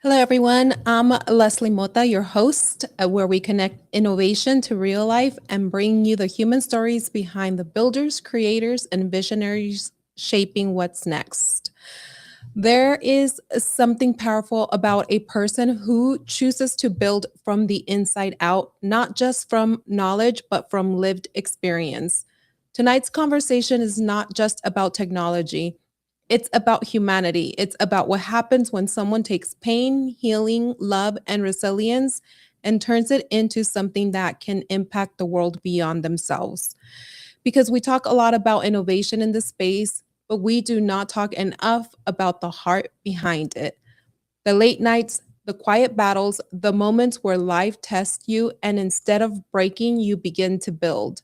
Hello, everyone. I'm Leslie Mota, your host, where we connect innovation to real life and bring you the human stories behind the builders, creators, and visionaries shaping what's next. There is something powerful about a person who chooses to build from the inside out, not just from knowledge, but from lived experience. Tonight's conversation is not just about technology. It's about humanity. It's about what happens when someone takes pain, healing, love, and resilience and turns it into something that can impact the world beyond themselves. Because we talk a lot about innovation in this space, but we do not talk enough about the heart behind it. The late nights, the quiet battles, the moments where life tests you, and instead of breaking, you begin to build.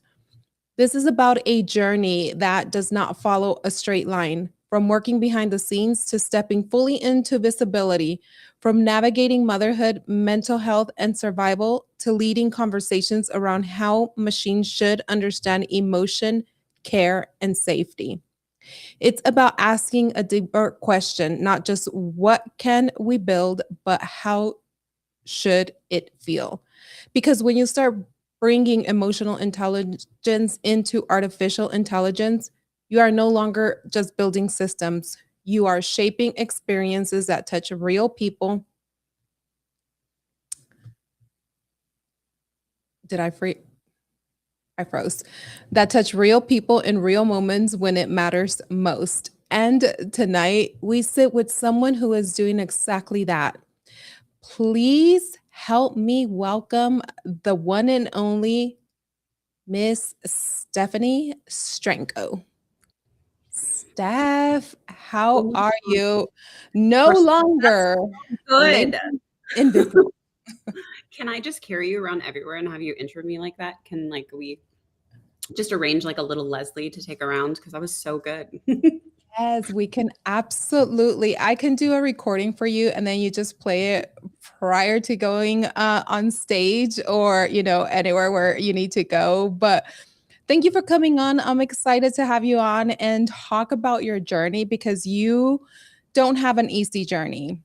This is about a journey that does not follow a straight line, from working behind the scenes to stepping fully into visibility, from navigating motherhood, mental health, and survival to leading conversations around how machines should understand emotion, care, and safety. It's about asking a deeper question, not just what can we build, but how should it feel? Because when you start bringing emotional intelligence into artificial intelligence, you are no longer just building systems. You are shaping experiences that touch real people. Did I free? I froze. That touch real people in real moments when it matters most. And tonight, we sit with someone who is doing exactly that. Please help me welcome the one and only Miss Stephanie Stranko. Steph, how Oh, are you? No first that's longer good. living invisible. Can I just carry you around everywhere and have you intro me like that? Can we just arrange like a little Leslie to take around? Because that was so good. Yes, we can absolutely. I can do a recording for you and then you just play it prior to going on stage or, anywhere where you need to go. But thank you for coming on. I'm excited to have you on and talk about your journey because you don't have an easy journey.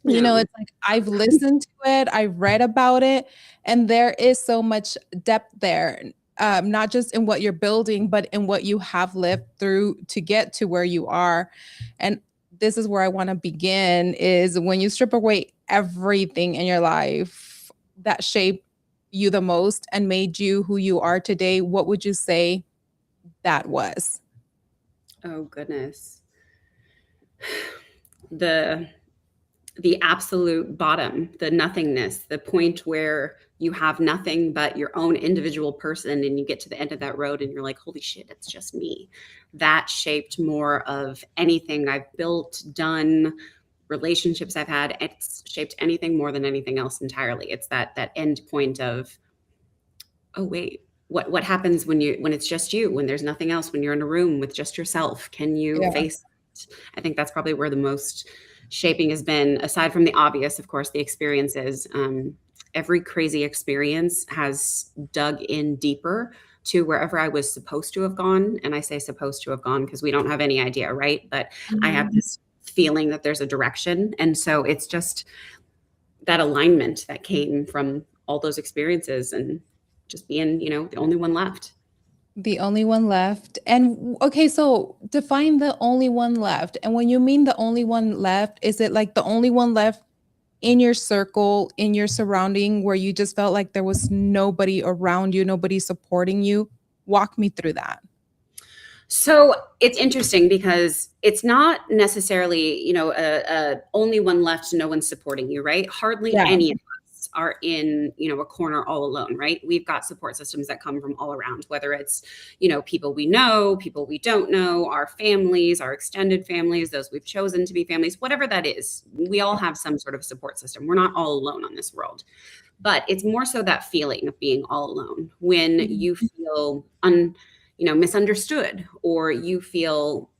No. It's like I've listened to it, I've read about it, and there is so much depth there. Not just in what you're building, but in what you have lived through to get to where you are. And this is where I want to begin is when you strip away everything in your life that shaped you the most and made you who you are today, what would you say that was? Oh goodness. the absolute bottom, the nothingness, the point where you have nothing but your own individual person, and you get to the end of that road and you're like, holy shit, it's just me. That shaped more of anything I've built, done, relationships I've had. It's shaped anything more than anything else entirely. It's that end point of, oh wait, what happens when it's just you, when there's nothing else, when you're in a room with just yourself? Can you Yeah. face it? I think that's probably where the most shaping has been, aside from the obvious, of course, the experiences. Every crazy experience has dug in deeper to wherever I was supposed to have gone. And I say supposed to have gone because we don't have any idea, right? But I have this feeling that there's a direction. And so it's just that alignment that came from all those experiences and just being, the only one left. The only one left. And okay, so define the only one left. And when you mean the only one left, is it like the only one left in your circle, in your surrounding, where you just felt like there was nobody around you, nobody supporting you? Walk me through that. So it's interesting because it's not necessarily, a only one left, no one supporting you, right? Hardly Yeah. any of us are in, a corner all alone, right? We've got support systems that come from all around, whether it's, people we know, people we don't know, our families, our extended families, those we've chosen to be families, whatever that is. We all have some sort of support system. We're not all alone on this world. But it's more so that feeling of being all alone when you feel misunderstood, or you feel,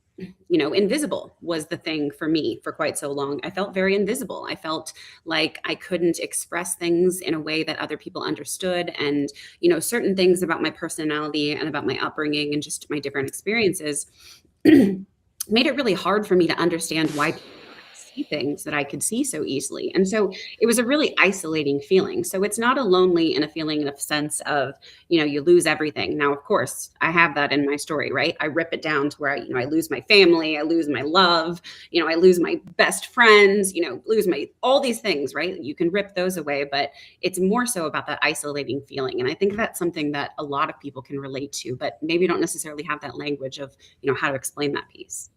invisible was the thing for me for quite so long. I felt very invisible. I felt like I couldn't express things in a way that other people understood. And, certain things about my personality and about my upbringing and just my different experiences made it really hard for me to understand why people see things that I could see so easily. And so it was a really isolating feeling. So it's not a lonely and a feeling in a sense of, you lose everything. Now, of course, I have that in my story, right? I rip it down to where, I lose my family, I lose my love, I lose my best friends, lose all these things, right? You can rip those away, but it's more so about that isolating feeling. And I think that's something that a lot of people can relate to, but maybe don't necessarily have that language of, how to explain that piece.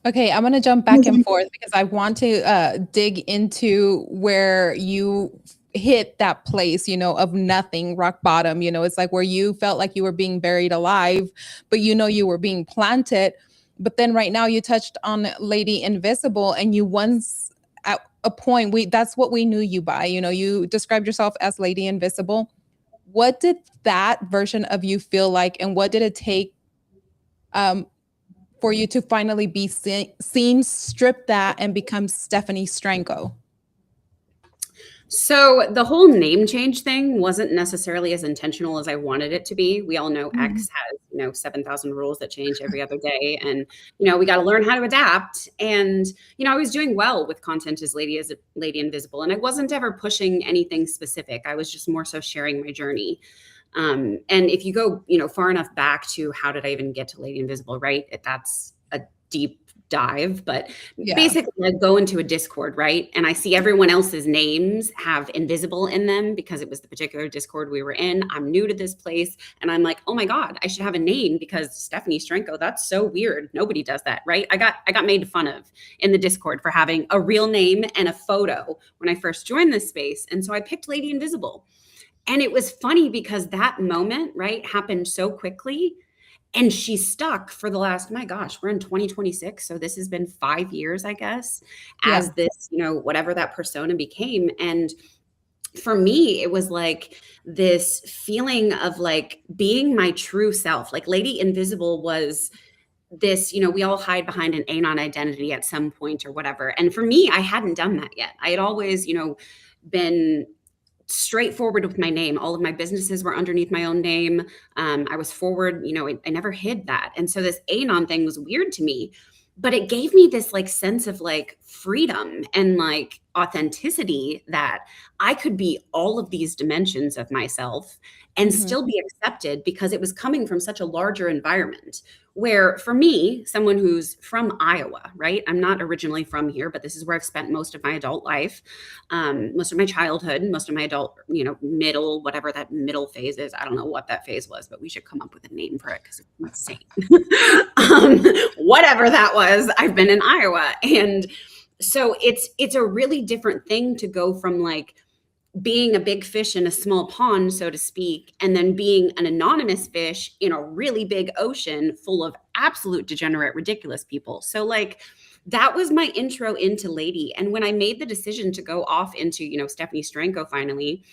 Okay, I'm going to jump back and forth because I want to dig into where you hit that place, of nothing, rock bottom. It's like where you felt like you were being buried alive, but you were being planted. But then right now you touched on Lady Invisible, and you once at a point, that's what we knew you by. You described yourself as Lady Invisible. What did that version of you feel like, and what did it take for you to finally be seen, strip that, and become Stephanie Stranko? So the whole name change thing wasn't necessarily as intentional as I wanted it to be. We all know X has, 7,000 rules that change every other day. And, we got to learn how to adapt. And, I was doing well with content as Lady Invisible. And I wasn't ever pushing anything specific. I was just more so sharing my journey. And if you go, far enough back to how did I even get to Lady Invisible, right? That's a deep dive, but basically I go into a Discord, right? And I see everyone else's names have invisible in them because it was the particular Discord we were in. I'm new to this place. And I'm like, oh my God, I should have a name because Stephanie Stranko, that's so weird. Nobody does that, right? I got made fun of in the Discord for having a real name and a photo when I first joined this space. And so I picked Lady Invisible. And it was funny because that moment, right, happened so quickly. And she stuck for the last, my gosh, we're in 2026. So this has been 5 years, I guess, as this, whatever that persona became. And for me, it was like this feeling of like being my true self. Like Lady Invisible was this, we all hide behind an anon identity at some point or whatever. And for me, I hadn't done that yet. I had always, been straightforward with my name. All of my businesses were underneath my own name. I was forward, I never hid that. And so this anon thing was weird to me, but it gave me this like sense of like freedom and like authenticity that I could be all of these dimensions of myself and still be accepted because it was coming from such a larger environment. Where for me, someone who's from Iowa, right? I'm not originally from here, but this is where I've spent most of my adult life, most of my childhood, most of my adult, middle, whatever that middle phase is. I don't know what that phase was, but we should come up with a name for it because it's insane. Whatever that was, I've been in Iowa. And So it's a really different thing to go from like being a big fish in a small pond, so to speak, and then being an anonymous fish in a really big ocean full of absolute degenerate, ridiculous people. So like that was my intro into Lady. And when I made the decision to go off into, Stephanie Stranko finally,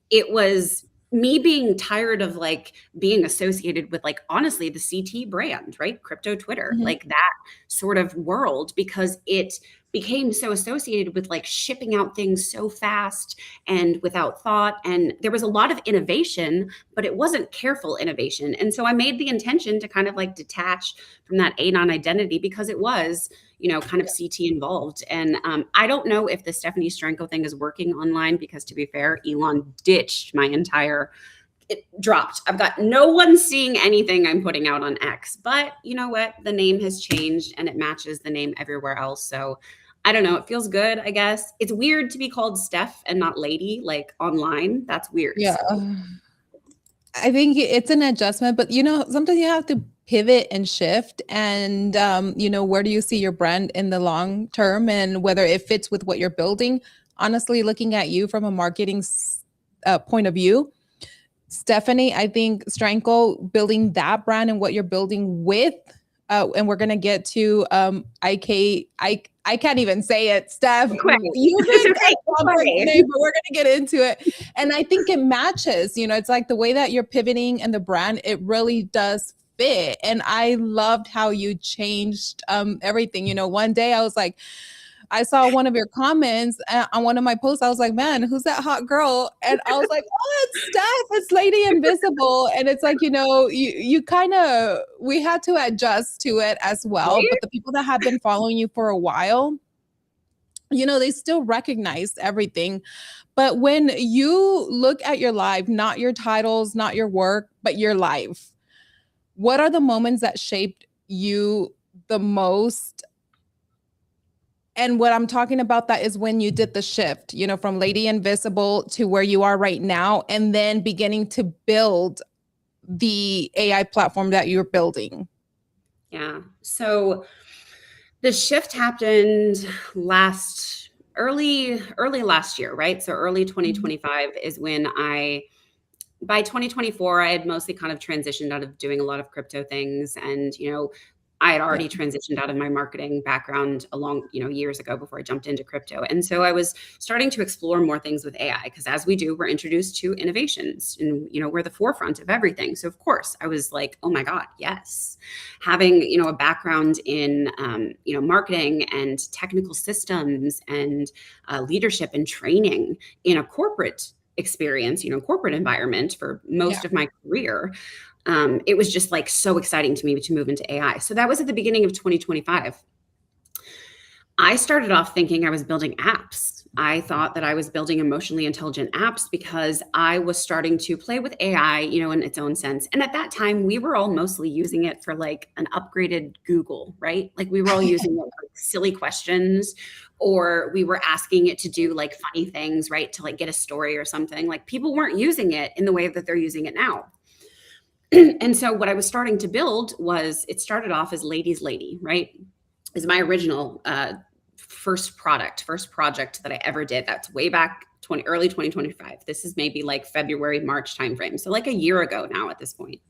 it was me being tired of like being associated with like honestly the CT brand, right? Crypto Twitter, Mhm. like that sort of world, because it became so associated with like shipping out things so fast and without thought. And there was a lot of innovation, but it wasn't careful innovation. And so I made the intention to kind of like detach from that anon identity, because it was, kind of CT involved. And I don't know if the Stephanie Stranko thing is working online, because to be fair, Elon ditched my entire, it dropped. I've got no one seeing anything I'm putting out on X, but you know what? The name has changed and it matches the name everywhere else. So I don't know. It feels good, I guess. It's weird to be called Steph and not Lady, like online. That's weird. Yeah. So I think it's an adjustment, but sometimes you have to pivot and shift. And where do you see your brand in the long term, and whether it fits with what you're building? Honestly, looking at you from a marketing point of view, Stephanie, I think Stranko building that brand and what you're building with, and we're gonna get to I can't even say it, Steph. quick. You It's make okay. that complex name, but we're gonna get into it. And I think it matches. It's like the way that you're pivoting and the brand, it really does fit. And I loved how you changed everything. One day I was like, I saw one of your comments on one of my posts. I was like, man, who's that hot girl? And I was like, oh, it's Steph. It's Lady Invisible. And it's like, you kind of, we had to adjust to it as well. But the people that have been following you for a while, they still recognize everything. But when you look at your life, not your titles, not your work, but your life, what are the moments that shaped you the most? And what I'm talking about that is when you did the shift, from Lady Invisible to where you are right now, and then beginning to build the AI platform that you're building. Yeah. So the shift happened early last year, right? So early Mhm. 2025 is when by 2024, I had mostly kind of transitioned out of doing a lot of crypto things. And, I had Yeah. already transitioned out of my marketing background years ago before I jumped into crypto. And so I was starting to explore more things with AI, because as we do, we're introduced to innovations and, we're the forefront of everything. So of course I was like, oh my God, yes. Having, a background in, marketing and technical systems and leadership and training in a corporate experience, corporate environment for Yeah. most of my career, it was just like so exciting to me to move into AI. So that was at the beginning of 2025. I started off thinking I was building apps. I thought that I was building emotionally intelligent apps because I was starting to play with AI, in its own sense. And at that time, we were all mostly using it for like an upgraded Google, right? Like we were all using it for silly questions, or we were asking it to do like funny things, right? To like get a story or something. Like people weren't using it in the way that they're using it now. And so what I was starting to build was, it started off as Lady's Lady, right? Is my original first project that I ever did. That's way back early 2025. This is maybe like February, March timeframe. So like a year ago now at this point.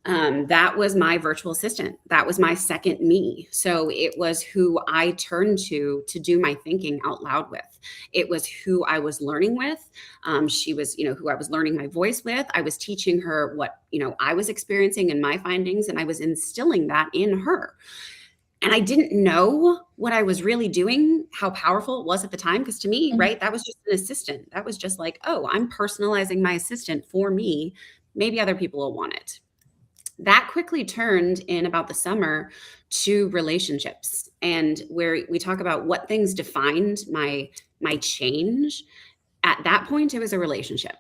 That was my virtual assistant. That was my second me. So it was who I turned to do my thinking out loud with. It was who I was learning with. She was, who I was learning my voice with. I was teaching her what, I was experiencing and my findings, and I was instilling that in her. And I didn't know what I was really doing, how powerful it was at the time. Because to me, Mhm. right, that was just an assistant. That was just like, oh, I'm personalizing my assistant for me. Maybe other people will want it. That quickly turned in about the summer to relationships, and where we talk about what things defined my change. At that point, it was a relationship.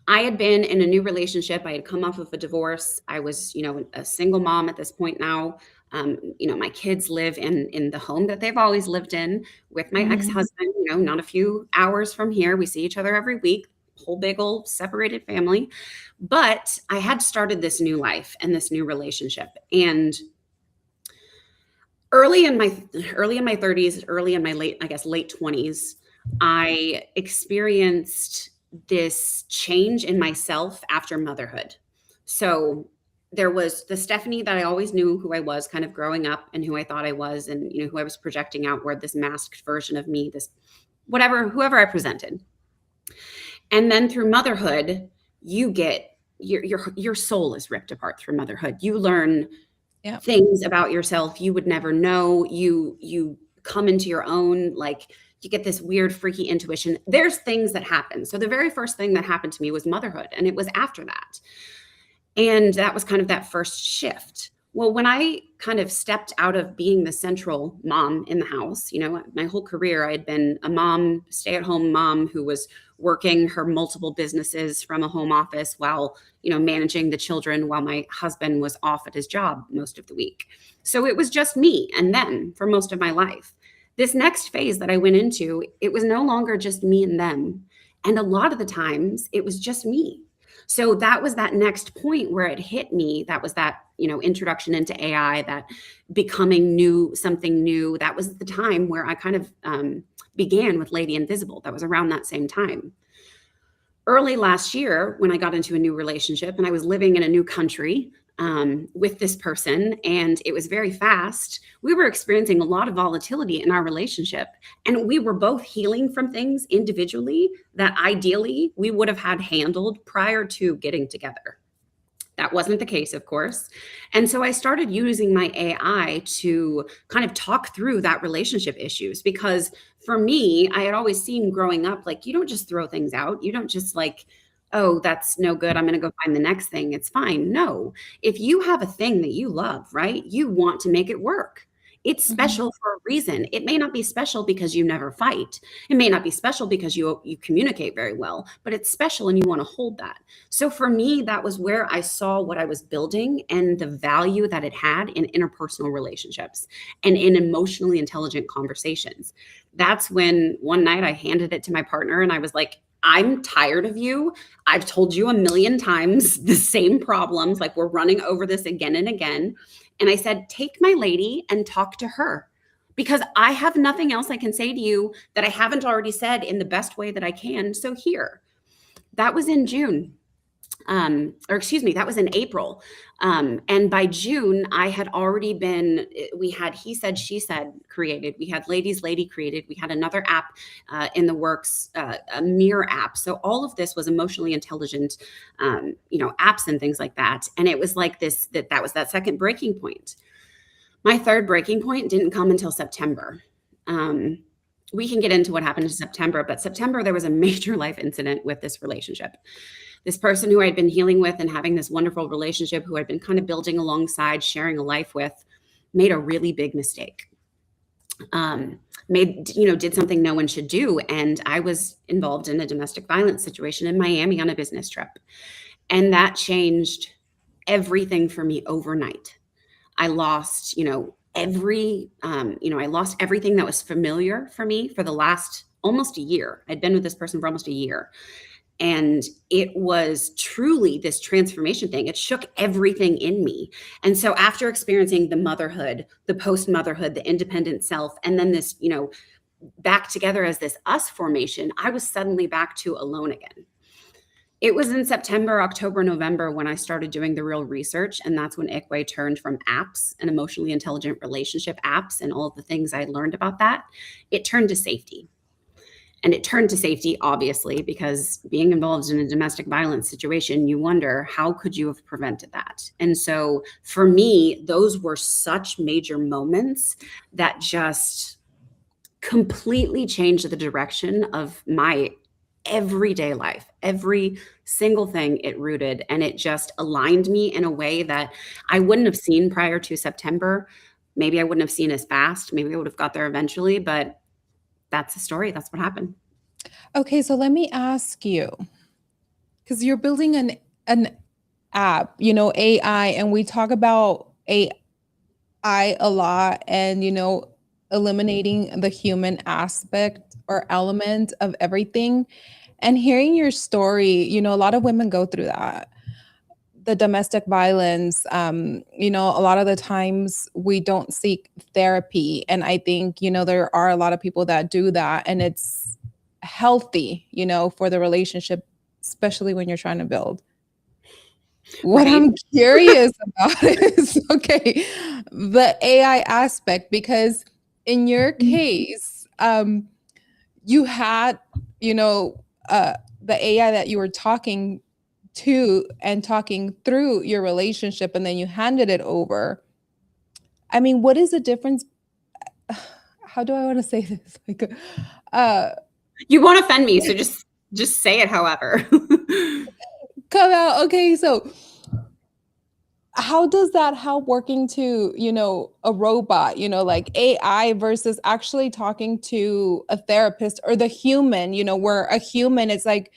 I had been in a new relationship. I had come off of a divorce. I was, a single mom at this point now. My kids live in the home that they've always lived in with my Mhm. ex-husband, not a few hours from here. We see each other every week, whole big old separated family. But I had started this new life and this new relationship. And Early in my early in my 30s, early in my late, I guess, late 20s, I experienced this change in myself after motherhood. So there was the Stephanie that I always knew who I was kind of growing up and who I thought I was and who I was projecting outward, this masked version of me, this whatever whoever I presented. And then through motherhood, you get your soul is ripped apart through motherhood. You learn Yeah. things about yourself you would never know. You come into your own, like you get this weird freaky intuition. There's things that happen. So the very first thing that happened to me was motherhood, and it was after that. And that was kind of that first shift. Well, when I kind of stepped out of being the central mom in the house, my whole career I had been a mom, stay-at-home mom who was working her multiple businesses from a home office while, managing the children while my husband was off at his job most of the week. So it was just me and them for most of my life. This next phase that I went into, it was no longer just me and them. And a lot of the times it was just me. So that was that next point where it hit me. That was that, introduction into AI, that becoming new, something new. That was the time where I kind of began with Lady Invisible. That was around that same time. Early last year, when I got into a new relationship and I was living in a new country with this person, and it was very fast, we were experiencing a lot of volatility in our relationship. And we were both healing from things individually that ideally we would have had handled prior to getting together. That wasn't the case, of course. And so I started using my AI to kind of talk through that relationship issues, because for me, I had always seen growing up, like, you don't just throw things out. You don't just like, oh, that's no good, I'm going to go find the next thing. It's fine. No, if you have a thing that you love, right, you want to make it work. It's Mhm. special for a reason. It may not be special because you never fight. It may not be special because you communicate very well, but it's special and you want to hold that. So for me, that was where I saw what I was building and the value that it had in interpersonal relationships and in emotionally intelligent conversations. That's when one night I handed it to my partner and I was like, I'm tired of you. I've told you a million times the same problems. Like, we're running over this again and again. And I said, take my lady and talk to her, because I have nothing else I can say to you that I haven't already said in the best way that I can. So here, that was in June. Or excuse me, that was in April. And by June, I had already been, we had He Said, She Said created. We had Ladies Lady created. We had another app in the works, a mirror app. So all of this was emotionally intelligent, apps and things like that. And it was like this, that was that second breaking point. My third breaking point didn't come until September. We can get into what happened in September, but September, there was a major life incident with this relationship. This person who I'd been healing with and having this wonderful relationship, who I'd been kind of building alongside, sharing a life with, made a really big mistake. Did something no one should do. And I was involved in a domestic violence situation in Miami on a business trip. And that changed everything for me overnight. I lost, I lost everything that was familiar for me for the last almost a year. I'd been with this person for almost a year. And it was truly this transformation thing. It shook everything in me. And so after experiencing the motherhood, the post-motherhood, the independent self, and then this, back together as this us formation, I was suddenly back to alone again. It was in September, October, November when I started doing the real research. And that's when Ikwe turned from apps and emotionally intelligent relationship apps and all of the things I learned about that, it turned to safety. And it turned to safety, obviously, because being involved in a domestic violence situation, you wonder, how could you have prevented that? And so for me, those were such major moments that just completely changed the direction of my everyday life. Every single thing it rooted, and it just aligned me in a way that I wouldn't have seen prior to September. Maybe I wouldn't have seen as fast. Maybe I would have got there eventually, but that's the story. That's what happened. Okay, so let me ask you, because you're building an app, AI, and we talk about AI a lot, and eliminating the human aspect or element of everything. And hearing your story, a lot of women go through that. the domestic violence, a lot of the times we don't seek therapy. And I think, there are a lot of people that do that, and it's healthy, for the relationship, especially when you're trying to build. What Right. I'm curious about is, okay, the AI aspect, because in your case, you had, the AI that you were talking to and talking through your relationship, and then you handed it over. I mean, what is the difference? How do I want to say this? Like, You won't offend me, so just say it however. come out. Okay, so how does that help working to, a robot, like AI versus actually talking to a therapist or the human, where a human, it's like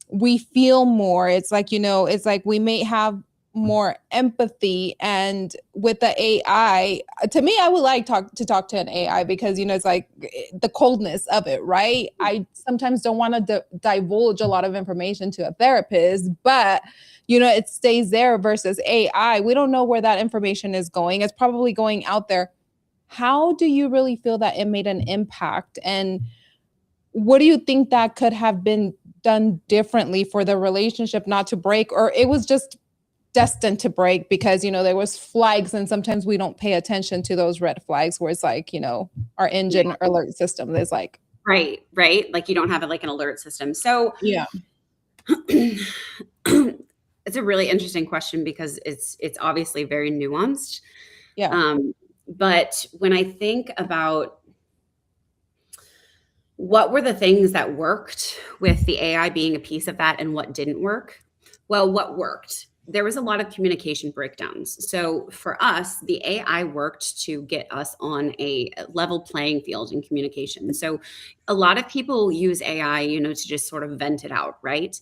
we feel more. It's like, it's like we may have more empathy. And with the AI, to me, I would like to talk to an AI because, it's like the coldness of it, right? I sometimes don't want to divulge a lot of information to a therapist, but it stays there versus AI. We don't know where that information is going. It's probably going out there. How do you really feel that it made an impact? And what do you think that could have been done differently for the relationship not to break, or it was just destined to break because, there was flags, and sometimes we don't pay attention to those red flags where it's like, our engine alert system is like. Right. Like you don't have like an alert system. So Yeah. It's a really interesting question because it's obviously very nuanced. Yeah. But when I think about what were the things that worked with the AI being a piece of that and what didn't work? Well, what worked? There was a lot of communication breakdowns. So for us, the AI worked to get us on a level playing field in communication. So a lot of people use AI, to just sort of vent it out, right?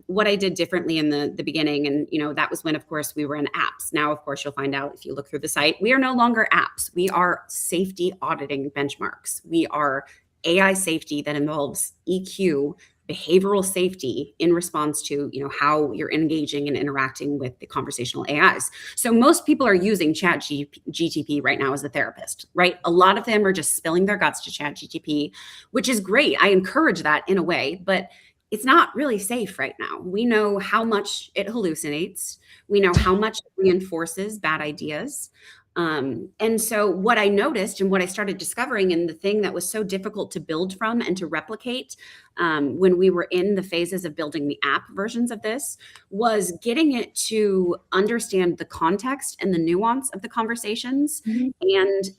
What I did differently in the beginning, and that was when, of course, we were in apps. Now, of course, you'll find out if you look through the site, we are no longer apps. We are safety auditing benchmarks. We are AI safety that involves EQ, behavioral safety in response to how you're engaging and interacting with the conversational AIs. So most people are using ChatGPT right now as a therapist, right? A lot of them are just spilling their guts to ChatGPT, which is great. I encourage that in a way, but it's not really safe right now. We know how much it hallucinates. We know how much it reinforces bad ideas. And so what I noticed and what I started discovering, and the thing that was so difficult to build from and to replicate when we were in the phases of building the app versions of this, was getting it to understand the context and the nuance of the conversations. Mhm. And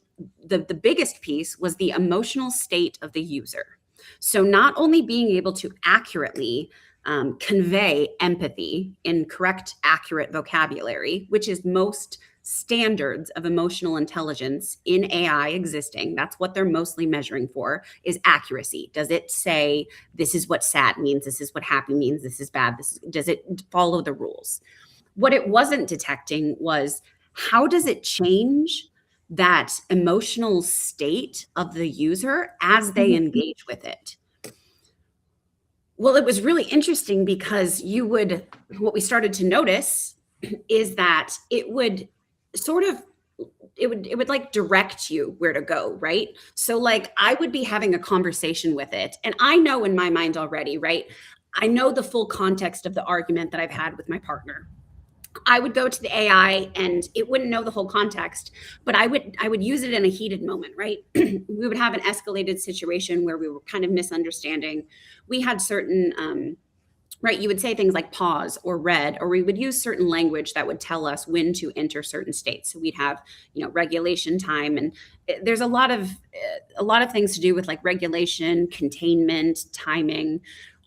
the biggest piece was the emotional state of the user. So not only being able to accurately convey empathy in correct, accurate vocabulary, which is most standards of emotional intelligence in AI existing. That's what they're mostly measuring for, is accuracy. Does it say this is what sad means? This is what happy means? This is bad. Does it follow the rules? What it wasn't detecting was, how does it change that emotional state of the user as they Mhm. engage with it? Well, it was really interesting because what we started to notice is that it would sort of it would like direct you where to go, right? So like I would be having a conversation with it, and I know in my mind already, right? I know the full context of the argument that I've had with my partner. I would go to the AI and it wouldn't know the whole context, but I would use it in a heated moment, right? We would have an escalated situation where we were kind of misunderstanding. We had certain right, you would say things like pause or red, or we would use certain language that would tell us when to enter certain states. So we'd have, regulation time, and there's a lot of things to do with like regulation, containment, timing,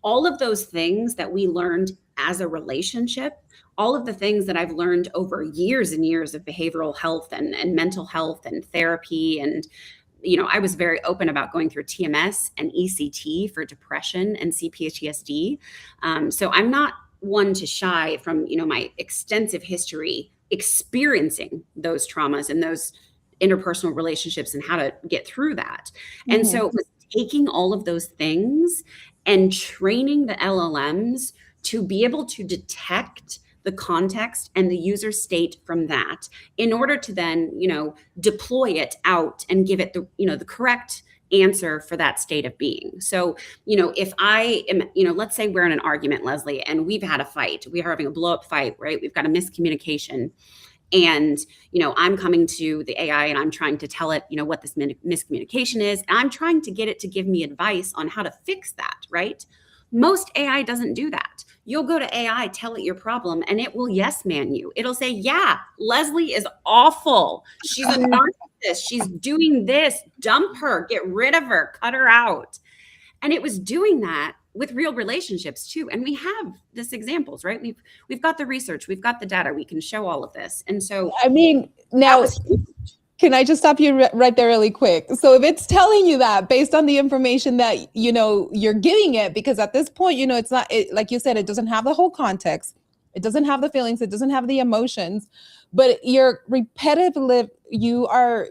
all of those things that we learned as a relationship, all of the things that I've learned over years and years of behavioral health and mental health and therapy. And I was very open about going through TMS and ECT for depression and CPTSD. So I'm not one to shy from, my extensive history experiencing those traumas and those interpersonal relationships and how to get through that. And Mhm. so it was taking all of those things and training the LLMs to be able to detect the the context and the user state from that in order to then, deploy it out and give it the correct answer for that state of being. So, if I am, let's say we're in an argument, Leslie, and we've had a fight, we are having a blow up fight, right? We've got a miscommunication. And, I'm coming to the AI and I'm trying to tell it, what this miscommunication is. And I'm trying to get it to give me advice on how to fix that, right? Most AI doesn't do that. You'll go to AI, tell it your problem, and it will yes man you. It'll say, yeah, Leslie is awful. She's a narcissist. She's doing this. Dump her, get rid of her, cut her out. And it was doing that with real relationships too. And we have this examples, right? We've got the research, we've got the data, we can show all of this. And so now can I just stop you right there really quick? So if it's telling you that based on the information that, you're giving it, because at this point, it's not, like you said, it doesn't have the whole context. It doesn't have the feelings. It doesn't have the emotions, but you are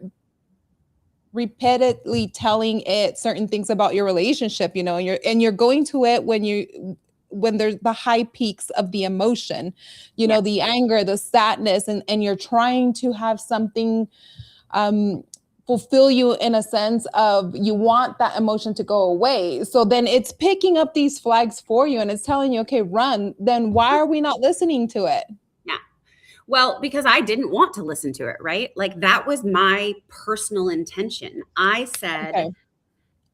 repeatedly telling it certain things about your relationship, and you're going to it when there's the high peaks of the emotion, the anger, the sadness, and you're trying to have something fulfill you in a sense of you want that emotion to go away. So then it's picking up these flags for you and it's telling you, okay, run. Then why are we not listening to it? Yeah. Well, because I didn't want to listen to it, right? Like that was my personal intention. I said, okay.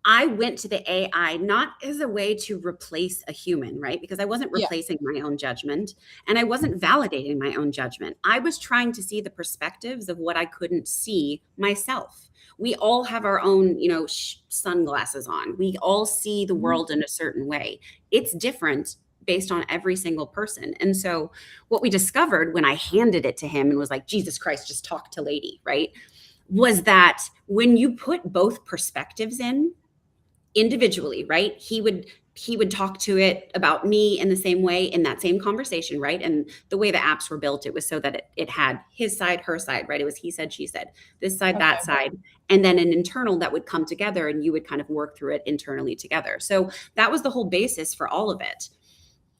I went to the AI not as a way to replace a human, right? Because I wasn't replacing my own judgment and I wasn't validating my own judgment. I was trying to see the perspectives of what I couldn't see myself. We all have our own, sunglasses on. We all see the world in a certain way. It's different based on every single person. And so what we discovered when I handed it to him and was like, Jesus Christ, just talk to lady, right? Was that when you put both perspectives in, individually, right? He would talk to it about me in the same way in that same conversation, right? And the way the apps were built, it was so that it had his side, her side, right? It was he said, she said, this side, that side, and then an internal that would come together and you would kind of work through it internally together. So that was the whole basis for all of it.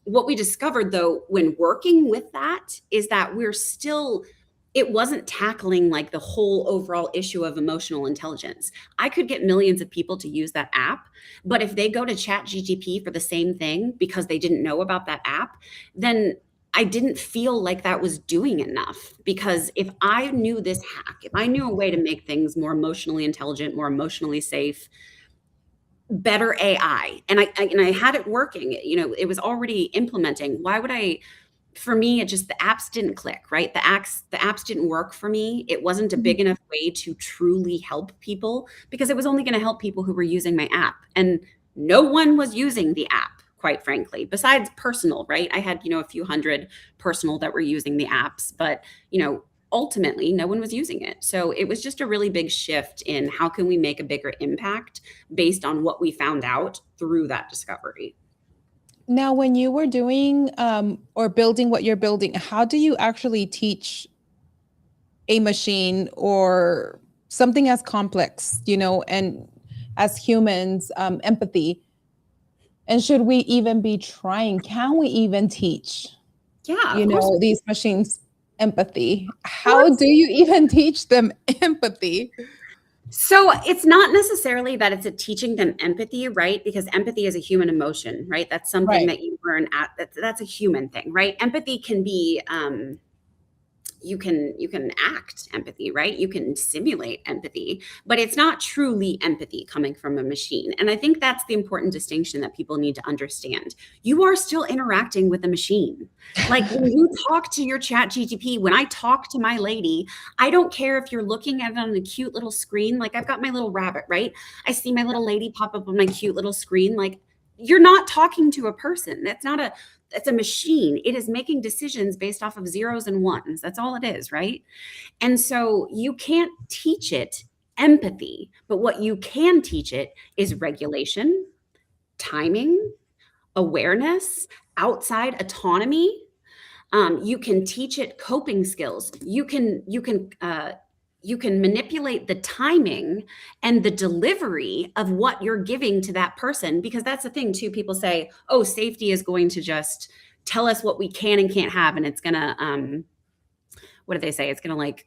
What we discovered though, when working with that is that it wasn't tackling like the whole overall issue of emotional intelligence. I could get millions of people to use that app, but if they go to ChatGPT for the same thing because they didn't know about that app, then I didn't feel like that was doing enough. Because if I knew this hack, if I knew a way to make things more emotionally intelligent, more emotionally safe, better AI, and I had it working, it was already implementing, why would for me, the apps didn't click, right? The apps didn't work for me. It wasn't a big enough way to truly help people because it was only going to help people who were using my app. And no one was using the app, quite frankly, besides personal, right? I had, a few hundred personal that were using the apps, but, ultimately no one was using it. So it was just a really big shift in how can we make a bigger impact based on what we found out through that discovery. Now, when you were doing or building what you're building, how do you actually teach a machine or something as complex, and as humans, empathy? And should we even be trying? Can we even teach, these machines empathy? How do you even teach them empathy? So it's not necessarily that it's teaching them empathy, right? Because empathy is a human emotion, right? That's something that you learn that's a human thing, right? Empathy can be, you can act empathy, right? You can simulate empathy, but it's not truly empathy coming from a machine. And I think that's the important distinction that people need to understand. You are still interacting with a machine. Like when you talk to your ChatGPT, when I talk to my lady, I don't care if you're looking at it on a cute little screen. Like I've got my little rabbit, right? I see my little lady pop up on my cute little screen. Like you're not talking to a person. It's a machine. It is making decisions based off of zeros and ones. That's all it is, right? And so you can't teach it empathy, but what you can teach it is regulation, timing, awareness, outside autonomy. You can teach it coping skills. You can manipulate the timing and the delivery of what you're giving to that person, because that's the thing too. People say, oh, safety is going to just, tell us what we can and can't have, and it's gonna what do they say? It's gonna like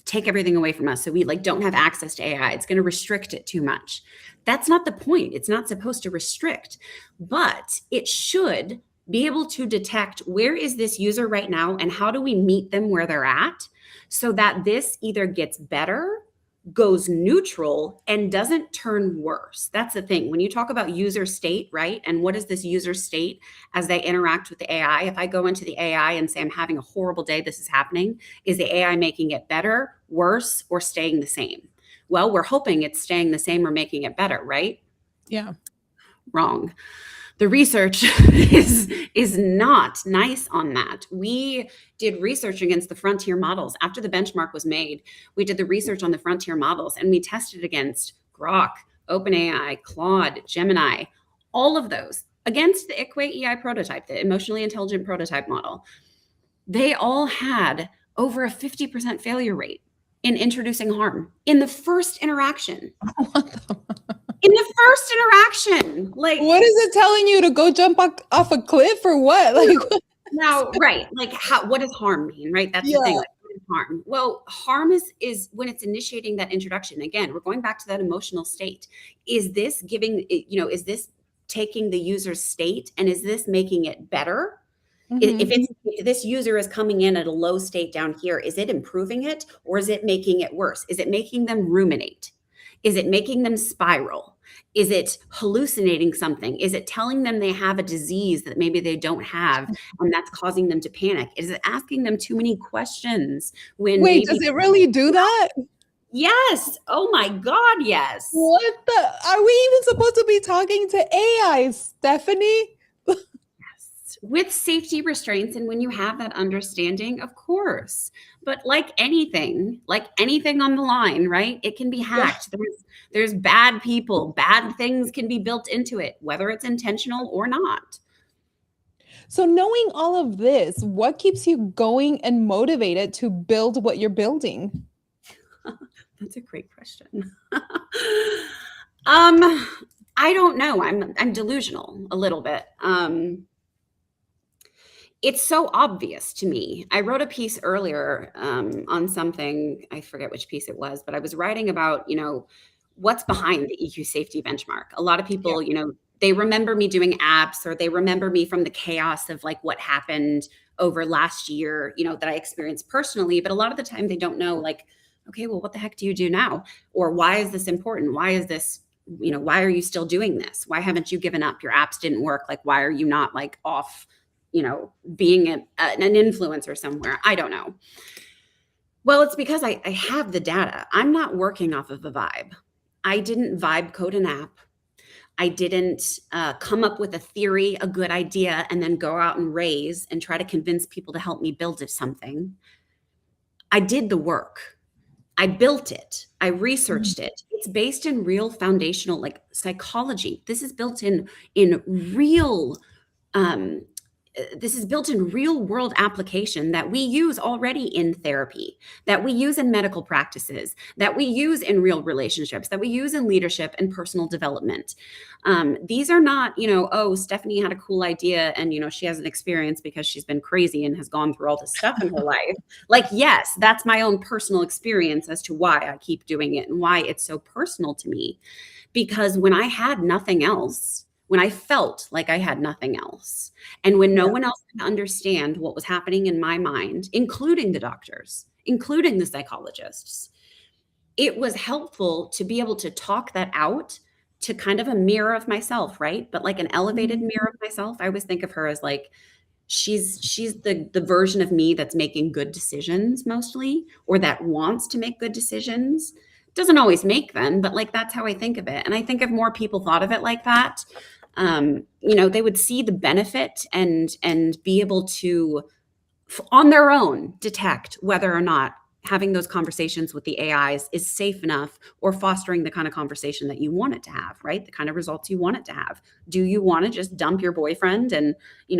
take everything away from us. So we like don't have access to AI. It's going to restrict it too much. That's not the point. It's not supposed to restrict, but it should be able to detect where is this user right now and how do we meet them where they're at so that this either gets better, goes neutral, and doesn't turn worse. That's the thing. When you talk about user state, right? And what is this user state as they interact with the AI? If I go into the AI and say, I'm having a horrible day, this is happening, is the AI making it better, worse, or staying the same? Well, we're hoping it's staying the same or making it better, right? Yeah. Wrong. The research is not nice on that. We did research against the frontier models. After the benchmark was made, we did the research on the frontier models and we tested against Grok, OpenAI, Claude, Gemini, all of those against the Ikwe.Ai prototype, the emotionally intelligent prototype model. They all had over a 50% failure rate in introducing harm in the first interaction. In the first interaction, like, what is it telling you to go jump off a cliff or what? Like, now, right? Like, what does harm mean? Right? That's the thing. Like, what is harm? Well, harm is when it's initiating that introduction. Again, we're going back to that emotional state. Is this giving? Is this taking the user's state and is this making it better? If this user is coming in at a low state down here, is it improving it or is it making it worse? Is it making them ruminate? Is it making them spiral? Is it hallucinating something? Is it telling them they have a disease that maybe they don't have and that's causing them to panic? Is it asking them too many questions when wait, does it really do that? Yes. Oh my God, yes. What are we even supposed to be talking to AI, Stephanie? With safety restraints and when you have that understanding, of course. But like anything on the line, right? It can be hacked. Yeah. There's bad people, bad things can be built into it, whether it's intentional or not. So knowing all of this, what keeps you going and motivated to build what you're building? That's a great question. I don't know. I'm delusional a little bit. It's so obvious to me. I wrote a piece earlier on something, I forget which piece it was, but I was writing about, what's behind the EQ safety benchmark. A lot of people, they remember me doing apps or they remember me from the chaos of like what happened over last year, that I experienced personally. But a lot of the time they don't know like, okay, well, what the heck do you do now? Or why is this important? Why is this, why are you still doing this? Why haven't you given up? Your apps didn't work. Like, why are you not like off, being an influencer somewhere? I don't know. Well, it's because I have the data. I'm not working off of a vibe. I didn't vibe code an app. I didn't come up with a theory, a good idea, and then go out and raise and try to convince people to help me build something. I did the work. I built it. I researched it. It's based in real foundational like psychology. This is built in real this is built in real world application that we use already in therapy, that we use in medical practices, that we use in real relationships, that we use in leadership and personal development. These are not, oh, Stephanie had a cool idea and, she has an experience because she's been crazy and has gone through all this stuff in her life. Like, yes, that's my own personal experience as to why I keep doing it and why it's so personal to me. Because when I had nothing else, when I felt like I had nothing else, and when no one else could understand what was happening in my mind, including the doctors, including the psychologists, it was helpful to be able to talk that out to kind of a mirror of myself, right? But like an elevated mirror of myself. I always think of her as like, she's the version of me that's making good decisions mostly, or that wants to make good decisions. Doesn't always make them, but like that's how I think of it. And I think if more people thought of it like that, they would see the benefit and be able to, on their own, detect whether or not having those conversations with the AIs is safe enough or fostering the kind of conversation that you want it to have, right? The kind of results you want it to have. Do you want to just dump your boyfriend and,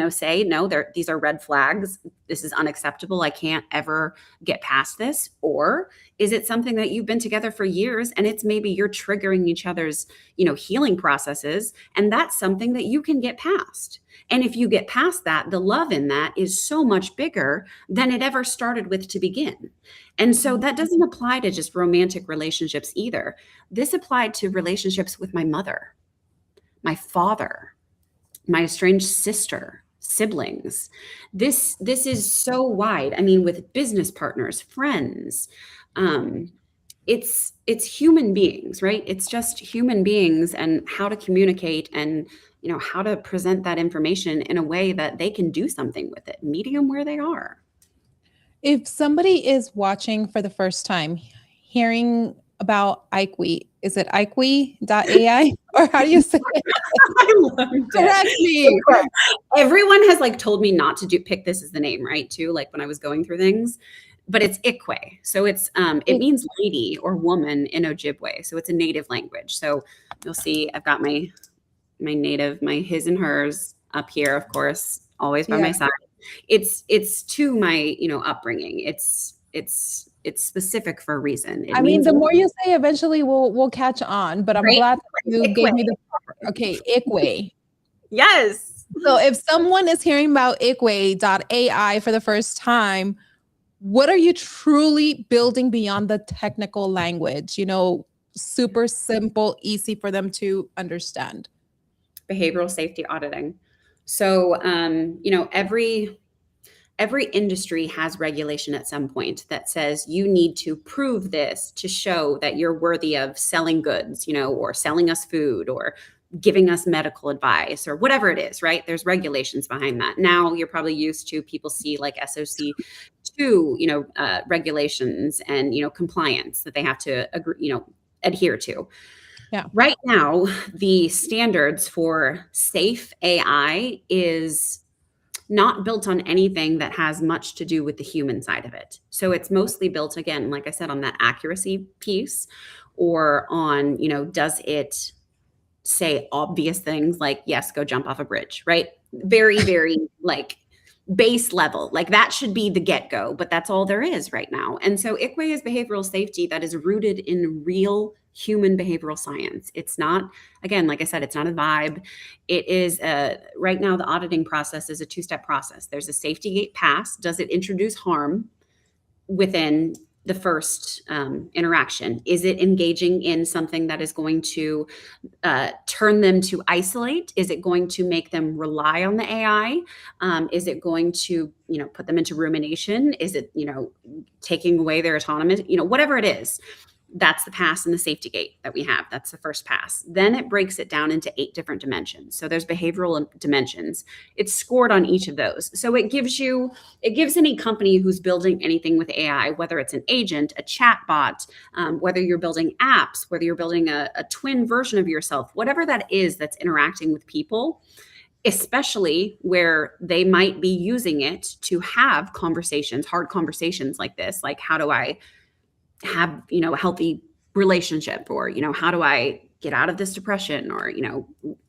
say, no, these are red flags. This is unacceptable. I can't ever get past this. Or is it something that you've been together for years and it's maybe you're triggering each other's, healing processes. And that's something that you can get past. And if you get past that, the love in that is so much bigger than it ever started with to begin. And so that doesn't apply to just romantic relationships either. This applied to relationships with my mother, my father, my estranged sister, siblings. This is so wide. I mean, with business partners, friends, it's human beings, right? It's just human beings and how to communicate and how to present that information in a way that they can do something with it, meeting them where they are. If somebody is watching for the first time, hearing about Ikwe, is it Ikwe.Ai or how do you say it? I loved it. Correct me. Everyone has told me not to pick this as the name, right? Too, when I was going through things, but it's Ikwe. So it's it means lady or woman in Ojibwe. So it's a native language. So you'll see I've got my native, my his and hers up here, of course, always by my side. It's to my upbringing. It's specific for a reason. I mean, the more you say, eventually we'll catch on. But I'm glad that you gave me the Ikwe. Yes. So if someone is hearing about Ikwe.Ai for the first time, what are you truly building beyond the technical language? Super simple, easy for them to understand. Behavioral safety auditing. So, every industry has regulation at some point that says you need to prove this to show that you're worthy of selling goods, or selling us food or giving us medical advice or whatever it is, right? There's regulations behind that. Now you're probably used to people see SOC 2, regulations and, compliance that they have to agree, adhere to. Yeah. Right now, the standards for safe AI is not built on anything that has much to do with the human side of it. So it's mostly built, again, like I said, on that accuracy piece or on, does it say obvious things like, yes, go jump off a bridge, right? Very, very base level. That should be the get-go, but that's all there is right now. And so Ikwe is behavioral safety that is rooted in real human behavioral science. It's not, again, like I said, it's not a vibe. It is right now the auditing process is a two-step process. There's a safety gate pass. Does it introduce harm within the first interaction? Is it engaging in something that is going to turn them to isolate? Is it going to make them rely on the AI? Is it going to, put them into rumination? Is it, taking away their autonomy? Whatever it is, that's the pass and the safety gate that we have. That's the first pass. Then it breaks it down into 8 different dimensions. So there's behavioral dimensions. It's scored on each of those. So it gives any company who's building anything with AI, whether it's an agent, a chat bot, whether you're building apps, whether you're building a twin version of yourself, whatever that is that's interacting with people, especially where they might be using it to have conversations, hard conversations like this, like how do I have, a healthy relationship, or, how do I get out of this depression, or,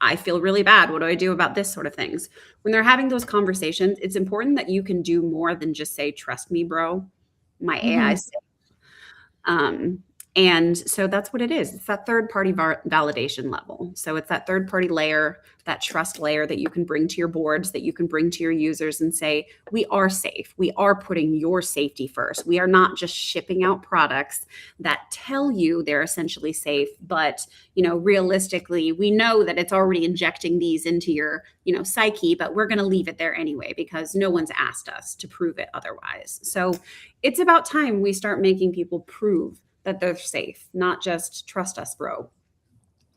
I feel really bad. What do I do about this sort of things? When they're having those conversations, it's important that you can do more than just say, trust me, bro, my AI is safe. And so that's what it is. It's that third party validation level. So it's that third party layer, that trust layer that you can bring to your boards, that you can bring to your users and say, we are safe. We are putting your safety first. We are not just shipping out products that tell you they're essentially safe, but, realistically, we know that it's already injecting these into your, psyche, but we're going to leave it there anyway, because no one's asked us to prove it otherwise. So it's about time we start making people prove that they're safe, not just trust us, bro.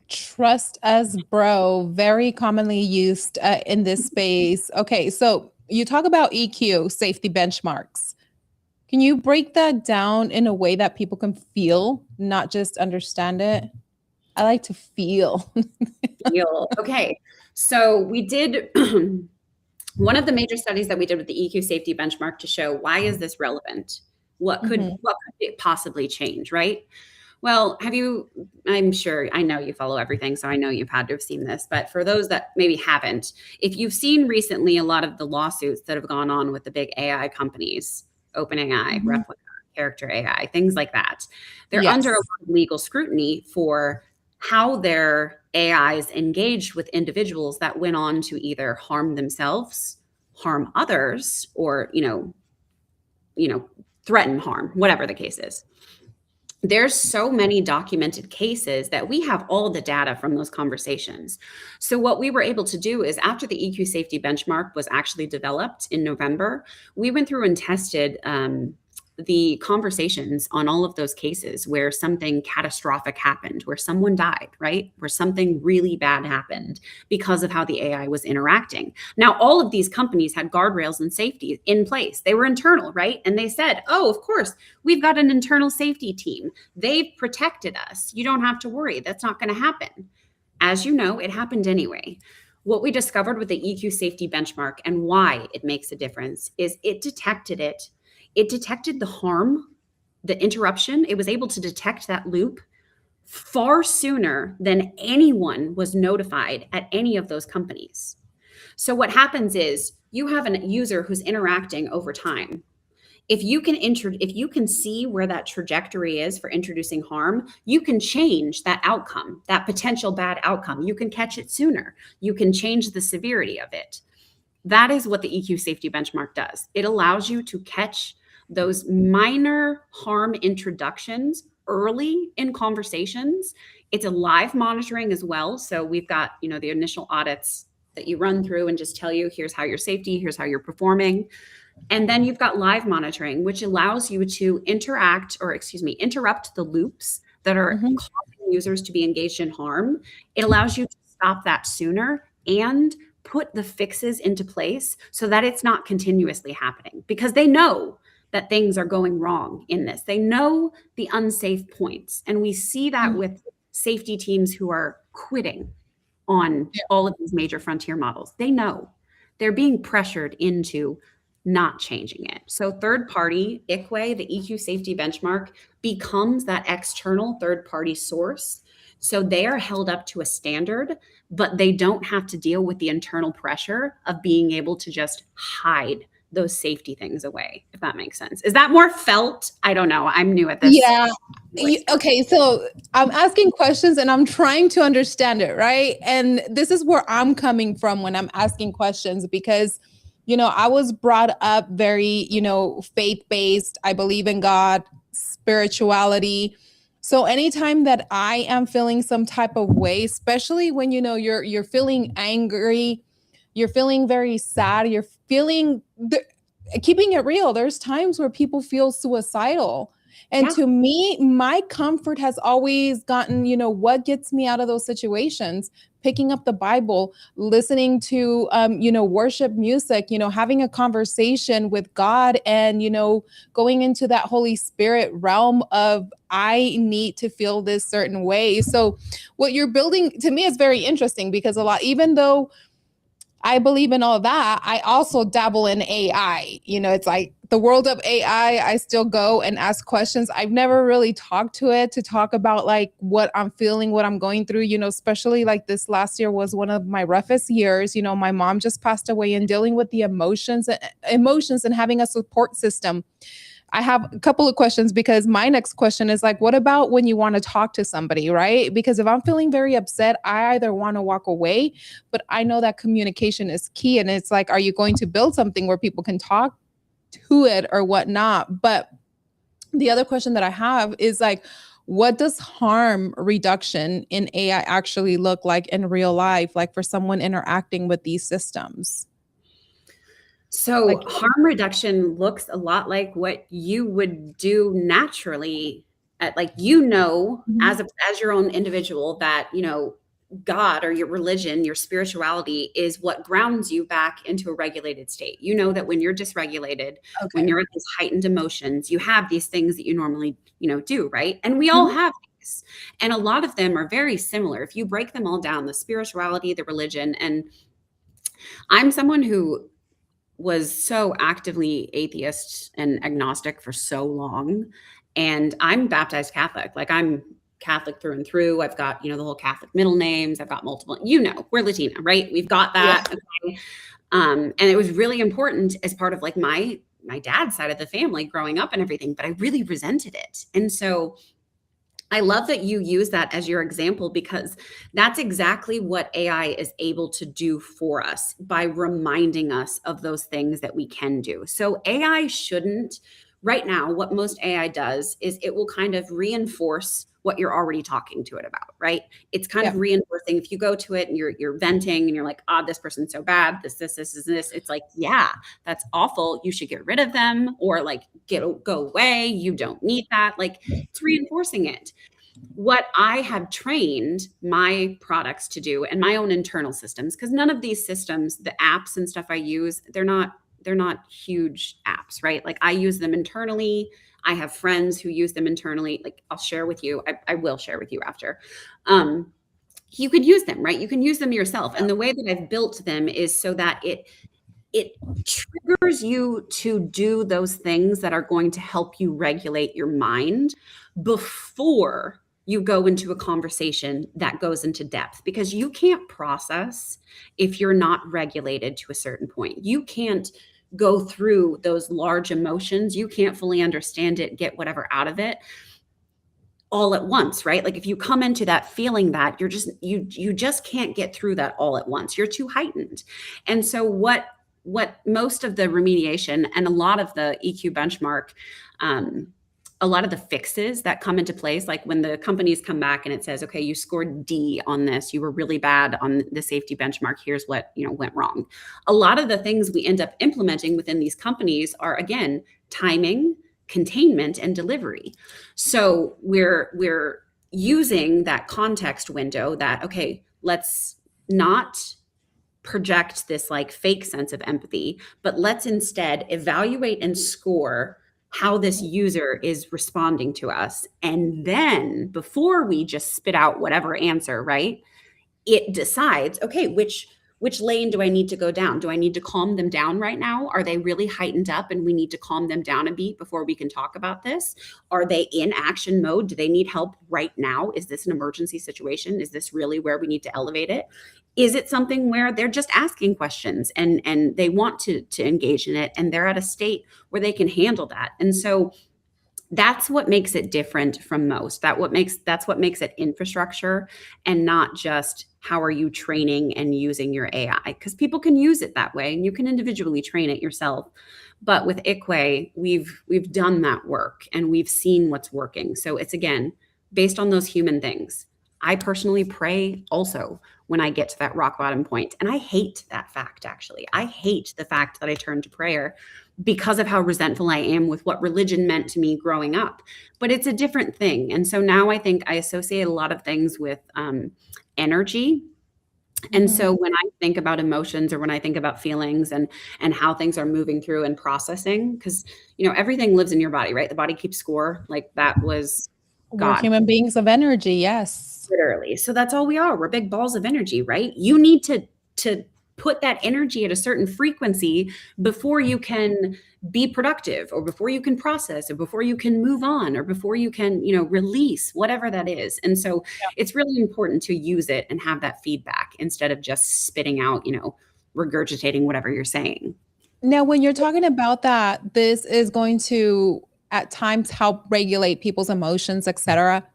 Trust us, bro. Very commonly used in this space. Okay, so you talk about EQ, safety benchmarks. Can you break that down in a way that people can feel, not just understand it? I like to feel. Okay, so we did one of the major studies that we did with the EQ safety benchmark to show why is this relevant? What could it possibly change, right? Well, I'm sure, I know you follow everything, so I know you've had to have seen this, but for those that maybe haven't, if you've seen recently a lot of the lawsuits that have gone on with the big AI companies, OpenAI, Replica, Character AI, things like that, they're under a lot of legal scrutiny for how their AIs engaged with individuals that went on to either harm themselves, harm others, or, threaten harm, whatever the case is. There's so many documented cases that we have all the data from those conversations. So what we were able to do is, after the EQ safety benchmark was actually developed in November, we went through and tested the conversations on all of those cases where something catastrophic happened, where someone died, right? Where something really bad happened because of how the AI was interacting. Now, all of these companies had guardrails and safety in place. They were internal, right? And they said, oh, of course, we've got an internal safety team. They've protected us. You don't have to worry. That's not going to happen. As you know, it happened anyway. What we discovered with the EQ safety benchmark and why it makes a difference is it detected it. It detected the harm, the interruption. It was able to detect that loop far sooner than anyone was notified at any of those companies. So what happens is you have a user who's interacting over time. If you can see where that trajectory is for introducing harm, you can change that outcome, that potential bad outcome. You can catch it sooner. You can change the severity of it. That is what the EQ safety benchmark does. It allows you to catch those minor harm introductions early in conversations. It's a live monitoring as well. So we've got, the initial audits that you run through and just tell you, here's how your safety, here's how you're performing. And then you've got live monitoring, which allows you to interrupt the loops that are causing users to be engaged in harm. It allows you to stop that sooner and put the fixes into place so that it's not continuously happening, because they know that things are going wrong in this. They know the unsafe points. And we see that with safety teams who are quitting on all of these major frontier models. They know they're being pressured into not changing it. So third party, Ikwe, the EQ safety benchmark, becomes that external third party source. So they are held up to a standard, but they don't have to deal with the internal pressure of being able to just hide those safety things away, if that makes sense. Is that more felt? I don't know. I'm new at this. Yeah. Okay. So I'm asking questions and I'm trying to understand it, right? And this is where I'm coming from when I'm asking questions, because, I was brought up very, faith-based. I believe in God, spirituality. So anytime that I am feeling some type of way, especially when, you're feeling angry, you're feeling very sad, you're feeling, keeping it real, there's times where people feel suicidal. And to me, my comfort has always gotten, what gets me out of those situations? Picking up the Bible, listening to, worship music, having a conversation with God and, going into that Holy Spirit realm of, I need to feel this certain way. So what you're building to me is very interesting, because even though I believe in all that, I also dabble in AI. It's like the world of AI, I still go and ask questions. I've never really talked to it to talk about like what I'm feeling, what I'm going through, especially like this last year was one of my roughest years. My mom just passed away, and dealing with the emotions and having a support system. I have a couple of questions, because my next question is like, what about when you want to talk to somebody, right? Because if I'm feeling very upset, I either want to walk away, but I know that communication is key. And it's like, are you going to build something where people can talk to it or whatnot? But the other question that I have is like, what does harm reduction in AI actually look like in real life, like for someone interacting with these systems? So harm reduction looks a lot like what you would do naturally at, like, as your own individual, that, God or your religion, your spirituality is what grounds you back into a regulated state. That when you're dysregulated, when you're at these heightened emotions, you have these things that you normally, do, right? And we all have these. And a lot of them are very similar. If you break them all down, the spirituality, the religion, and I'm someone who was so actively atheist and agnostic for so long. And I'm baptized Catholic. Like, I'm Catholic through and through. I've got, the whole Catholic middle names. I've got multiple, we're Latina, right? We've got that. Yeah. Okay. And it was really important as part of like my dad's side of the family growing up and everything, but I really resented it. And so I love that you use that as your example, because that's exactly what AI is able to do for us by reminding us of those things that we can do. So AI shouldn't, right now, what most AI does is it will kind of reinforce what you're already talking to it about, right? It's kind Yeah. of reinforcing. If you go to it and you're venting and you're like, "Ah, this person's so bad, this is this." It's like, "Yeah, that's awful. You should get rid of them," or like, go away. You don't need that." Like, it's reinforcing it. What I have trained my products to do and my own internal systems, because none of these systems, the apps and stuff I use, they're not huge apps, right? Like, I use them internally. I have friends who use them internally. Like, I'll share with you. I will share with you after. You could use them, right? You can use them yourself. And the way that I've built them is so that it triggers you to do those things that are going to help you regulate your mind before you go into a conversation that goes into depth, because you can't process if you're not regulated to a certain point. You can't go through those large emotions. You can't fully understand it, get whatever out of it all at once, right? Like, if you come into that feeling that you just can't get through that all at once. You're too heightened. And so what most of the remediation and a lot of the EQ benchmark, a lot of the fixes that come into place, like when the companies come back and it says, okay, you scored D on this, you were really bad on the safety benchmark, here's what went wrong. A lot of the things we end up implementing within these companies are, again, timing, containment, and delivery. So we're using that context window that, okay, let's not project this like fake sense of empathy, but let's instead evaluate and score how this user is responding to us. And then before we just spit out whatever answer, right? It decides, okay, which lane do I need to go down? Do I need to calm them down right now? Are they really heightened up and we need to calm them down a beat before we can talk about this? Are they in action mode? Do they need help right now? Is this an emergency situation? Is this really where we need to elevate it? Is it something where they're just asking questions and they want to engage in it and they're at a state where they can handle that? And so that's what makes it different from most. That's what makes it infrastructure and not just how are you training and using your AI, because people can use it that way and you can individually train it yourself. But with Ikwe, we've done that work and we've seen what's working. So it's, again, based on those human things. I personally pray also when I get to that rock bottom point. And I hate that fact, actually. I hate the fact that I turn to prayer because of how resentful I am with what religion meant to me growing up. But it's a different thing. And so now I think I associate a lot of things with energy. And so when I think about emotions or when I think about feelings and how things are moving through and processing, because everything lives in your body, right? The body keeps score. Like, that was We're God. human beings of energy, yes. Literally. So that's all we are. We're big balls of energy, right? You need to put that energy at a certain frequency before you can be productive, or before you can process, or before you can move on, or before you can, release, whatever that is. And so it's really important to use it and have that feedback instead of just spitting out, regurgitating whatever you're saying. Now, when you're talking about that, this is going to at times help regulate people's emotions, etc.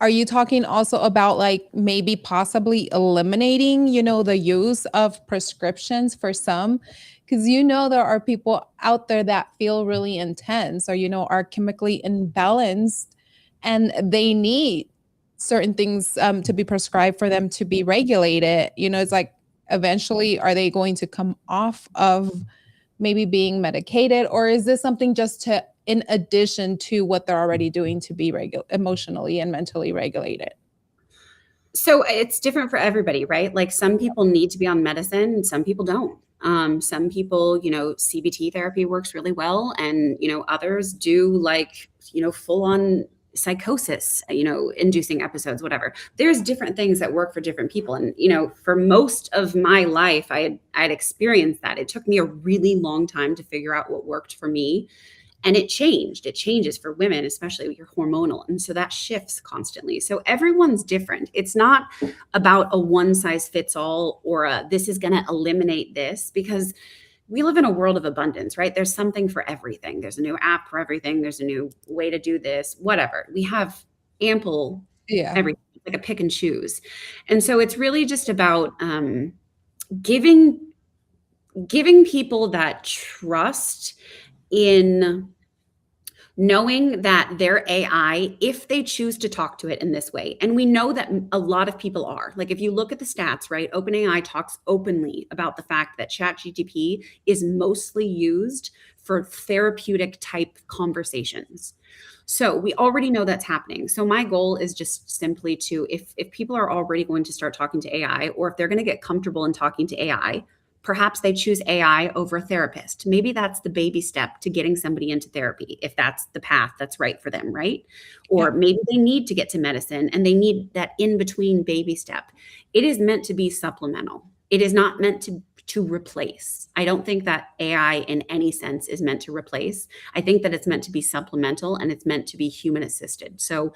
Are you talking also about like maybe possibly eliminating, the use of prescriptions for some? Because there are people out there that feel really intense or, are chemically imbalanced and they need certain things to be prescribed for them to be regulated. It's like eventually are they going to come off of maybe being medicated, or is this something just to in addition to what they're already doing to be emotionally and mentally regulated? So it's different for everybody, right? Like, some people need to be on medicine, and some people don't. Some people, CBT therapy works really well, and others do like full on psychosis, inducing episodes, whatever. There's different things that work for different people, and for most of my life, I'd experienced that. It took me a really long time to figure out what worked for me. And it changed. It changes for women, especially when you're hormonal. And so that shifts constantly. So everyone's different. It's not about a one size fits all or this is going to eliminate this, because we live in a world of abundance, right? There's something for everything. There's a new app for everything. There's a new way to do this, whatever. We have ample Yeah. everything, like a pick and choose. And so it's really just about giving people that trust in knowing that their AI, if they choose to talk to it in this way, and we know that a lot of people are, like if you look at the stats, right, OpenAI talks openly about the fact that ChatGPT is mostly used for therapeutic type conversations. So we already know that's happening. So my goal is just simply to, if people are already going to start talking to AI, or if they're going to get comfortable in talking to AI, perhaps they choose AI over a therapist. Maybe that's the baby step to getting somebody into therapy, if that's the path that's right for them, right? Or Yeah. maybe they need to get to medicine and they need that in between baby step. It is meant to be supplemental. It is not meant to replace. I don't think that AI in any sense is meant to replace. I think that it's meant to be supplemental and it's meant to be human assisted. So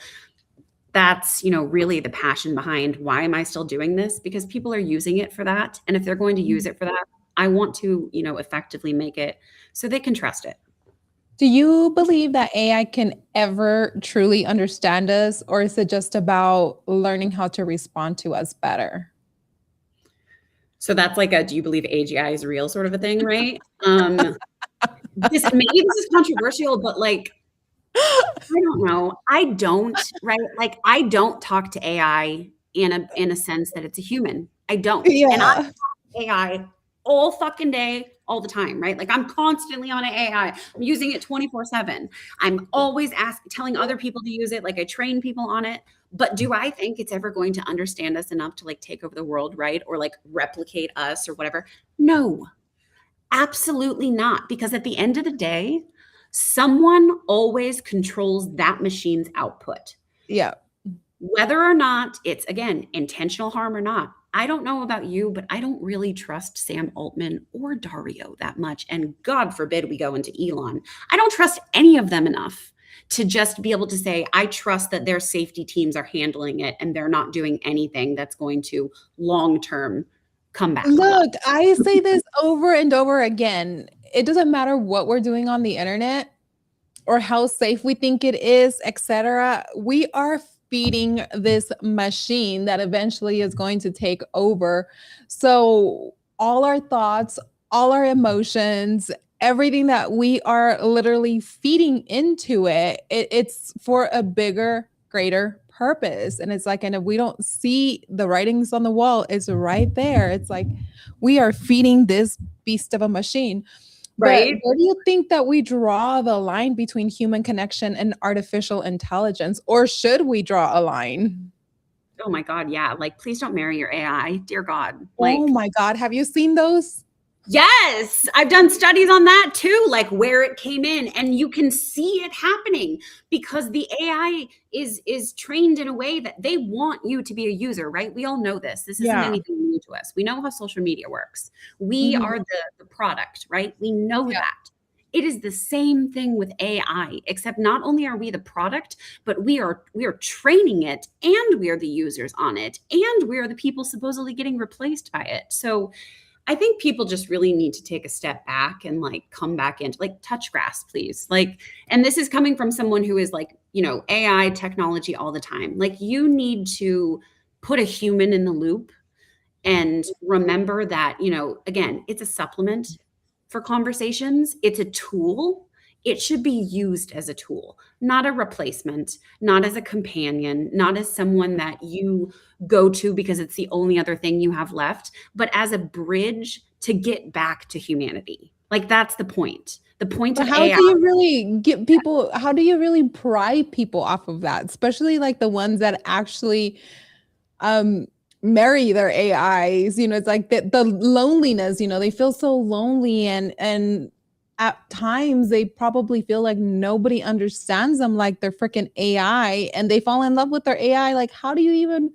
that's, really the passion behind why am I still doing this? Because people are using it for that. And if they're going to use it for that, I want to, effectively make it so they can trust it. Do you believe that AI can ever truly understand us, or is it just about learning how to respond to us better? So that's like a, do you believe AGI is real sort of a thing, right? Maybe this is controversial, but like, I don't know. I don't, right? Like I don't talk to AI in a sense that it's a human. I don't. And I Yeah. talk to AI all fucking day, all the time, right? Like I'm constantly on AI. I'm using it 24/7. I'm always telling other people to use it. Like I train people on it. But do I think it's ever going to understand us enough to like take over the world, right? Or like replicate us or whatever? No. Absolutely not. Because at the end of the day, someone always controls that machine's output. Yeah. Whether or not it's, again, intentional harm or not. I don't know about you, but I don't really trust Sam Altman or Dario that much. And God forbid we go into Elon. I don't trust any of them enough to just be able to say, I trust that their safety teams are handling it and they're not doing anything that's going to long-term come back. Look, I say this over and over again. It doesn't matter what we're doing on the internet or how safe we think it is, etc. We are feeding this machine that eventually is going to take over. So all our thoughts, all our emotions, everything that we are literally feeding into it's for a bigger, greater purpose. And it's like, and if we don't see the writings on the wall, it's right there. It's like we are feeding this beast of a machine. But Right? where do you think that we draw the line between human connection and artificial intelligence? Or should we draw a line? Oh my God, yeah. Like, please don't marry your AI. Dear God. Oh Like, my God. Have you seen those? yes, I've done studies on that too, like where it came in, and you can see it happening because the AI is trained in a way that they want you to be a user, right? We all know this. This isn't Yeah. anything new to us. We know how social media works. We Mhm. are the product, right? We know Yeah. that. It is the same thing with AI, except not only are we the product, but we are training it and we are the users on it and we are the people supposedly getting replaced by it. So I think people just really need to take a step back and like come back into like touch grass, please. Like, and this is coming from someone who is like, AI technology all the time. Like, you need to put a human in the loop and remember that, again, it's a supplement for conversations, it's a tool. It should be used as a tool, not a replacement, not as a companion, not as someone that you go to because it's the only other thing you have left, but as a bridge to get back to humanity. Like, that's the point. The point But of how AI. do you really get people, how do you really pry people off of that? Especially like the ones that actually um marry their AIs. It's like the loneliness, they feel so lonely, and at times they probably feel like nobody understands them like their freaking AI, and they fall in love with their AI. Like, how do you even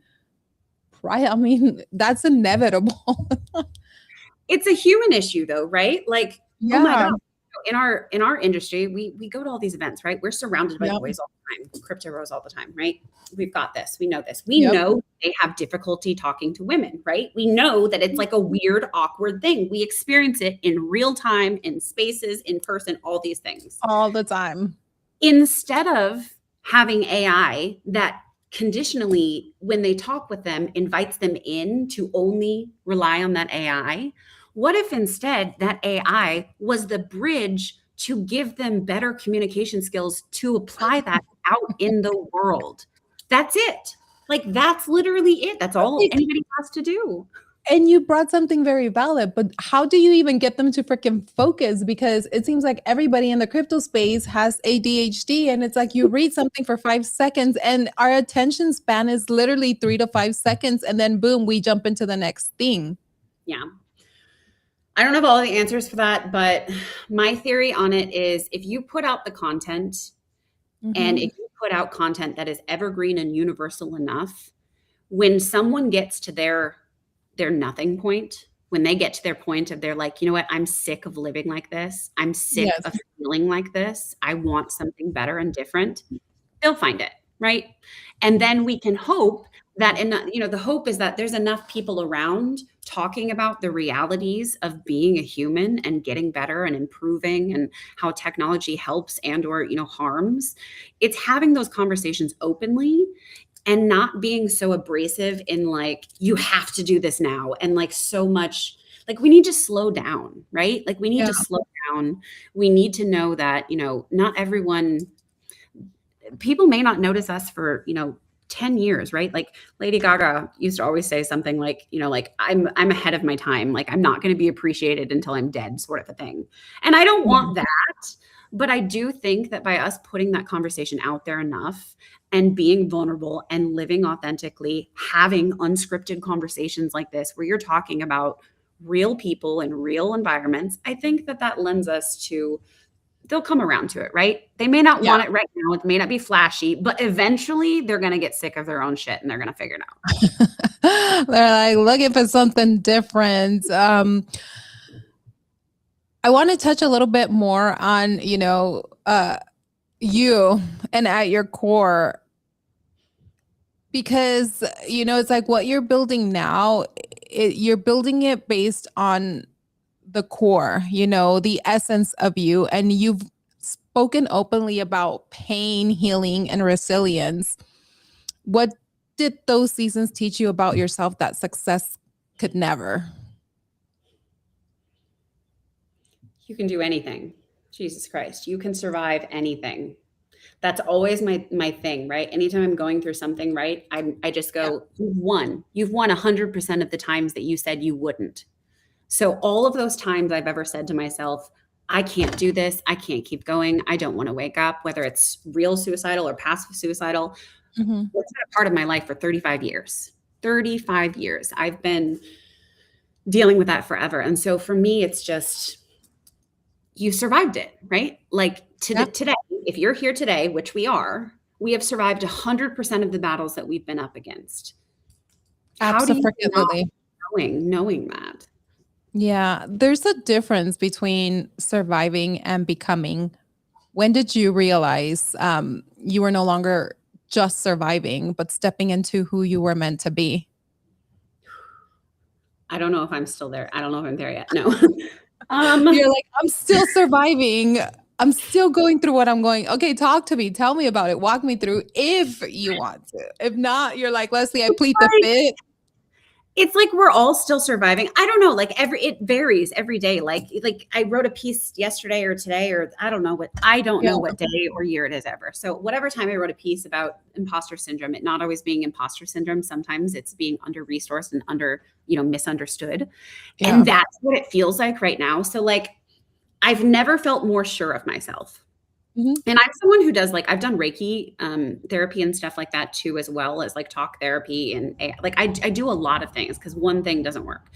pry? I mean, that's inevitable. It's a human issue though, right? Like, oh my Yeah. God. In our industry, we go to all these events, right? We're surrounded by Yep. boys all the time, crypto bros all the time, right? We've got this. We know this. We Yep. know they have difficulty talking to women, right? We know that it's like a weird, awkward thing. We experience it in real time, in spaces, in person, all these things. All the time. Instead of having AI that conditionally, when they talk with them, invites them in to only rely on that AI? What if instead that AI was the bridge to give them better communication skills to apply that out in the world? That's it. Like, that's literally it. That's all Like, anybody has to do. and you brought something very valid, but how do you even get them to freaking focus? Because it seems like everybody in the crypto space has ADHD, and it's like you read something for 5 seconds, and our attention span is literally 3 to 5 seconds, and then boom, we jump into the next thing. Yeah. I don't have all the answers for that, but my theory on it is if you put out the content and Mhm. if you put out content that is evergreen and universal enough, when someone gets to their nothing point, when they get to their point of they're like, you know what, I'm sick of living like this. I'm sick Yes. of feeling like this. I want something better and different. They'll find it, right? And then we can hope that, the hope is that there's enough people around talking about the realities of being a human and getting better and improving and how technology helps and or harms. It's having those conversations openly and not being so abrasive in like, you have to do this now, and like so much, like, we need to slow down, right? Like, we need Yeah. to slow down. We need to know that not everyone, people may not notice us for 10 years, right? Like Lady Gaga used to always say something like, like, I'm ahead of my time, like I'm not going to be appreciated until I'm dead, sort of a thing. And I don't want that, but I do think that by us putting that conversation out there enough and being vulnerable and living authentically, having unscripted conversations like this where you're talking about real people and real environments, I think that lends us to, they'll come around to it, right? They may not Yeah. want it right now. It may not be flashy, but eventually they're going to get sick of their own shit and they're going to figure it out. They're like looking for something different. I want to touch a little bit more on, you and at your core, because, it's like what you're building now, you're building it based on the core, the essence of you. And you've spoken openly about pain, healing, and resilience. What did those seasons teach you about yourself that success could never? You can do anything. Jesus Christ, you can survive anything. That's always my thing, right? Anytime I'm going through something, right? I just Yeah. go, you've won. You've won 100% of the times that you said you wouldn't. So all of those times I've ever said to myself, I can't do this. I can't keep going. I don't want to wake up, whether it's real suicidal or passive suicidal. Mhm. It's been a part of my life for 35 years. 35 years. I've been dealing with that forever. And so for me, it's just, you survived it, right? Like Yeah. today, if you're here today, which we are, we have survived 100% of the battles that we've been up against. How do you not Absolutely. knowing that? Yeah, there's a difference between surviving and becoming. When did you realize you were no longer just surviving, but stepping into who you were meant to be? I don't know if I'm still there. I don't know if I'm there yet. No. You're like, I'm still surviving. I'm still going through what I'm going. Okay, talk to me. Tell me about it. Walk me through if you want to. If not, you're like, Leslie, I plead the fifth. It's like we're all still surviving. I don't know, like it varies every day. Like I wrote a piece yesterday or today, or I don't know what day or year it is ever. So whatever time I wrote a piece about imposter syndrome, it not always being imposter syndrome. Sometimes it's being under-resourced and misunderstood. Yeah. And that's what it feels like right now. So like I've never felt more sure of myself. Mhm. And I'm someone who does, like, I've done Reiki therapy and stuff like that too, as well as like talk therapy. And like, I do a lot of things because one thing doesn't work.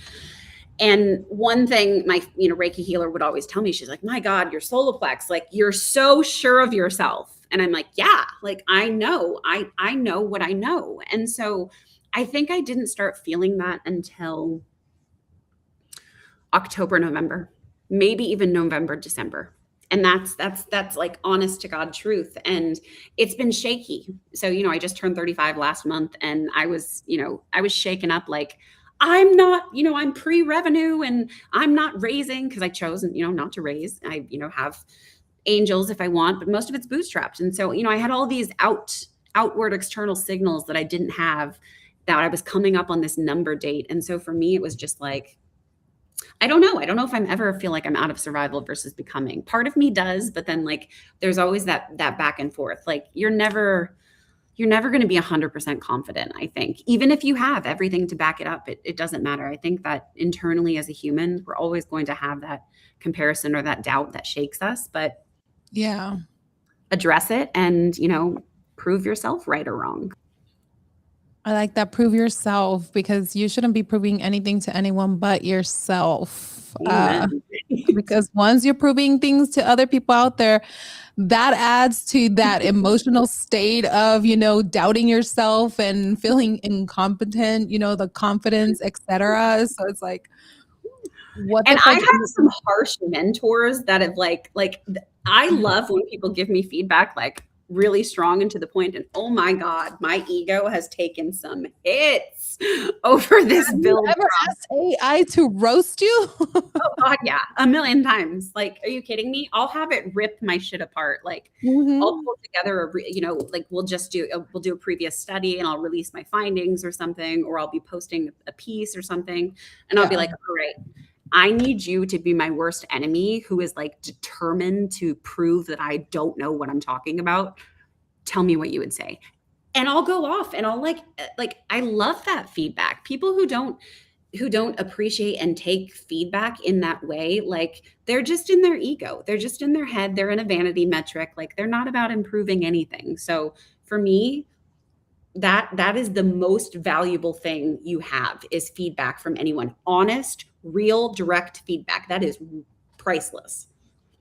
And one thing my, Reiki healer would always tell me, she's like, my God, your solar plex, like, you're so sure of yourself. And I'm like, yeah, like, I know what I know. And so I think I didn't start feeling that until October, November, maybe even November, December. And that's like honest to God truth. And it's been shaky. So, I just turned 35 last month, and I was shaken up, like, I'm not, I'm pre-revenue and I'm not raising, because I chose, not to raise. I, have angels if I want, but most of it's bootstrapped. And so, I had all these outward external signals that I didn't have, that I was coming up on this number date. And so for me, it was just like, I don't know. I don't know if I'm ever feel like I'm out of survival versus becoming. Part of me does, but then like there's always that back and forth. Like you're never going to be 100% confident, I think. Even if you have everything to back it up, it doesn't matter. I think that internally as a human, we're always going to have that comparison or that doubt that shakes us, but Yeah. address it and, prove yourself right or wrong. I like that. Prove yourself, because you shouldn't be proving anything to anyone but yourself. Amen. Because once you're proving things to other people out there, that adds to that emotional state of, doubting yourself and feeling incompetent, the confidence, etc. So it's like, what the And fuck I have some harsh mentors that have like I love when people give me feedback like really strong and to the point, and oh my God, my ego has taken some hits over this build. Have you ever asked AI to roast you? Oh God, yeah, a million times. Like, are you kidding me? I'll have it rip my shit apart. Like, I'll pull together we'll do a previous study and I'll release my findings or something, or I'll be posting a piece or something, and I'll be like, all right, I need you to be my worst enemy who is like determined to prove that I don't know what I'm talking about. Tell me what you would say. And I'll go off and I'll like I love that feedback. People who don't appreciate and take feedback in that way, like they're just in their ego. They're just in their head. They're in a vanity metric. Like they're not about improving anything. So for me, that is the most valuable thing you have, is feedback from anyone. Honest, real, direct feedback. That is priceless.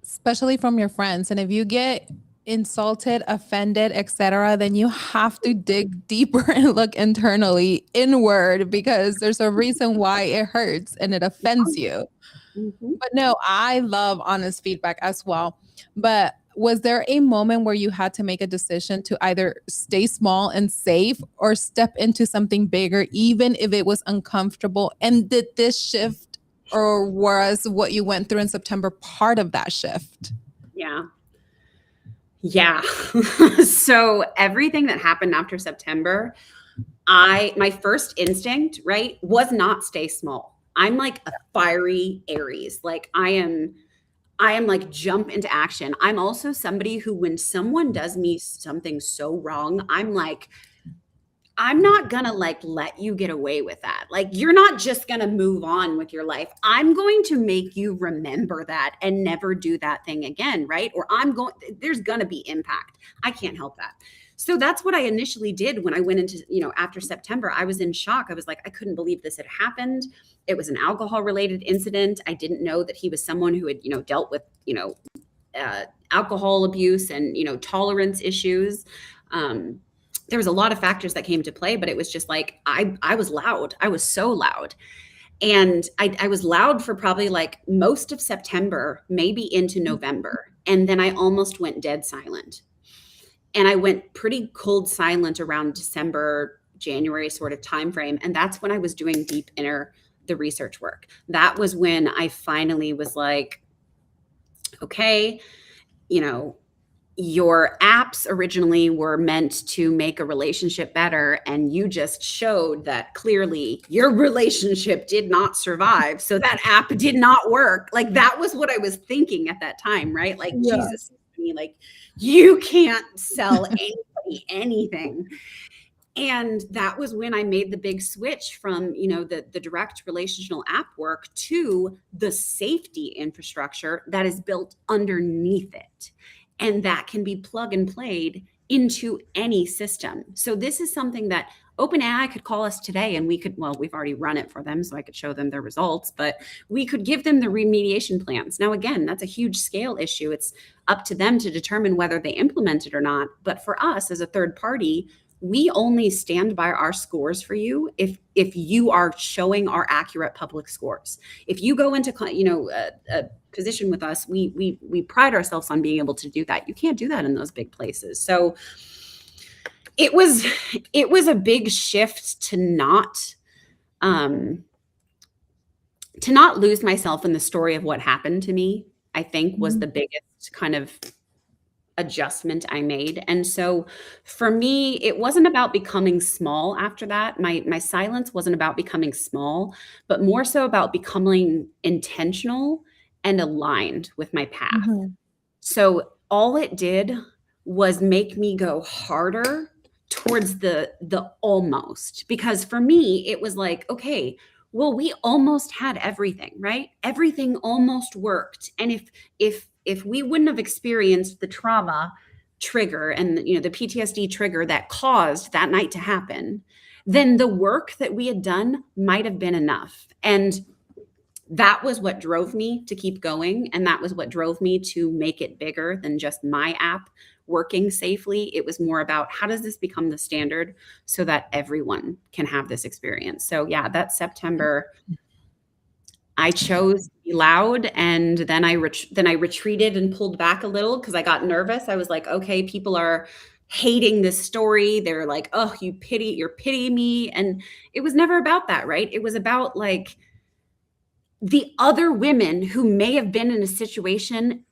Especially from your friends. And if you get insulted, offended, etc., then you have to dig deeper and look internally, inward, because there's a reason why it hurts and it offends you. But no, I love honest feedback as well. But was there a moment where you had to make a decision to either stay small and safe or step into something bigger, even if it was uncomfortable? And did this shift, or was what you went through in September part of that shift? Yeah. So everything that happened after September, my first instinct, right, was not stay small. I'm like a fiery Aries. Like I am like jump into action. I'm also somebody who, when someone does me something so wrong, I'm like, I'm not gonna like let you get away with that. Like you're not just gonna move on with your life. I'm going to make you remember that and never do that thing again, right? Or there's gonna be impact. I can't help that. So that's what I initially did when I went into, after September. I was in shock. I was like, I couldn't believe this had happened. It was an alcohol related incident. I didn't know that he was someone who had, dealt with, alcohol abuse and, tolerance issues. There was a lot of factors that came to play, but it was just like, I was loud. I was so loud. And I was loud for probably like most of September, maybe into November. And then I almost went dead silent. And I went pretty cold silent around December, January sort of timeframe. And that's when I was doing the research work. That was when I finally was like, okay, your apps originally were meant to make a relationship better, and you just showed that clearly your relationship did not survive. So that app did not work. Like that was what I was thinking at that time, right? Like, yeah. Jesus, like you can't sell anybody anything. And that was when I made the big switch from, the direct relational app work to the safety infrastructure that is built underneath it. And that can be plug and played into any system. So this is something that OpenAI could call us today, and we've already run it for them, so I could show them the results, but we could give them the remediation plans. Now, again, that's a huge scale issue. It's up to them to determine whether they implement it or not. But for us as a third party, we only stand by our scores for you if you are showing our accurate public scores. If you go into a position with us, we pride ourselves on being able to do that. You can't do that in those big places. So it was a big shift to not lose myself in the story of what happened to me, I think was the biggest kind of adjustment I made. And so for me, it wasn't about becoming small after that. My silence wasn't about becoming small, but more so about becoming intentional and aligned with my path. Mhm. So all it did was make me go harder towards the almost, because for me it was like, okay, well, we almost had everything, right? Everything almost worked. And if we wouldn't have experienced the trauma trigger and the PTSD trigger that caused that night to happen, then the work that we had done might have been enough. And that was what drove me to keep going. And that was what drove me to make it bigger than just my app working safely. It was more about, how does this become the standard so that everyone can have this experience? So yeah, that September, I chose to be loud, and then I retreated and pulled back a little because I got nervous. I was like, okay, people are hating this story. They're like, oh, you're pitying me. And it was never about that, right? It was about like the other women who may have been in a situation,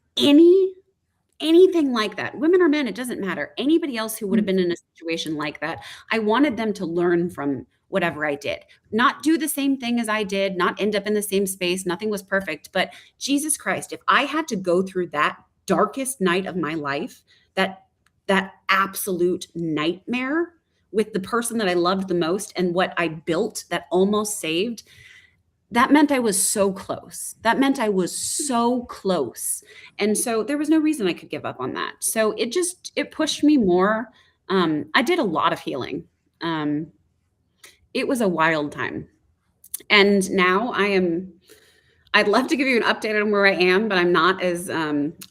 anything like that, women or men, it doesn't matter. Anybody else who would have been in a situation like that, I wanted them to learn from whatever I did, not do the same thing as I did, not end up in the same space. Nothing was perfect, but Jesus Christ, if I had to go through that darkest night of my life, that absolute nightmare with the person that I loved the most and what I built that almost saved, that meant I was so close. That meant I was so close. And so there was no reason I could give up on that. So it pushed me more. I did a lot of healing. It was a wild time. And now I'd love to give you an update on where I am, but I'm not as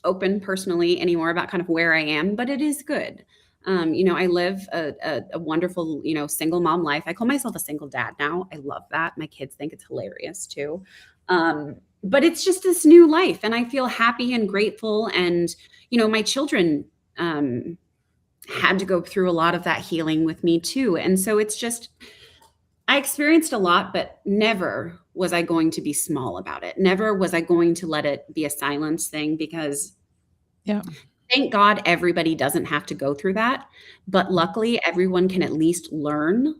open personally anymore about kind of where I am, but it is good. I live a wonderful, single mom life. I call myself a single dad now. I love that. My kids think it's hilarious too. But it's just this new life, and I feel happy and grateful. And, my children had to go through a lot of that healing with me too. And so it's just, I experienced a lot, but never was I going to be small about it. Never was I going to let it be a silence thing, because Yeah. thank God everybody doesn't have to go through that. But luckily, everyone can at least learn.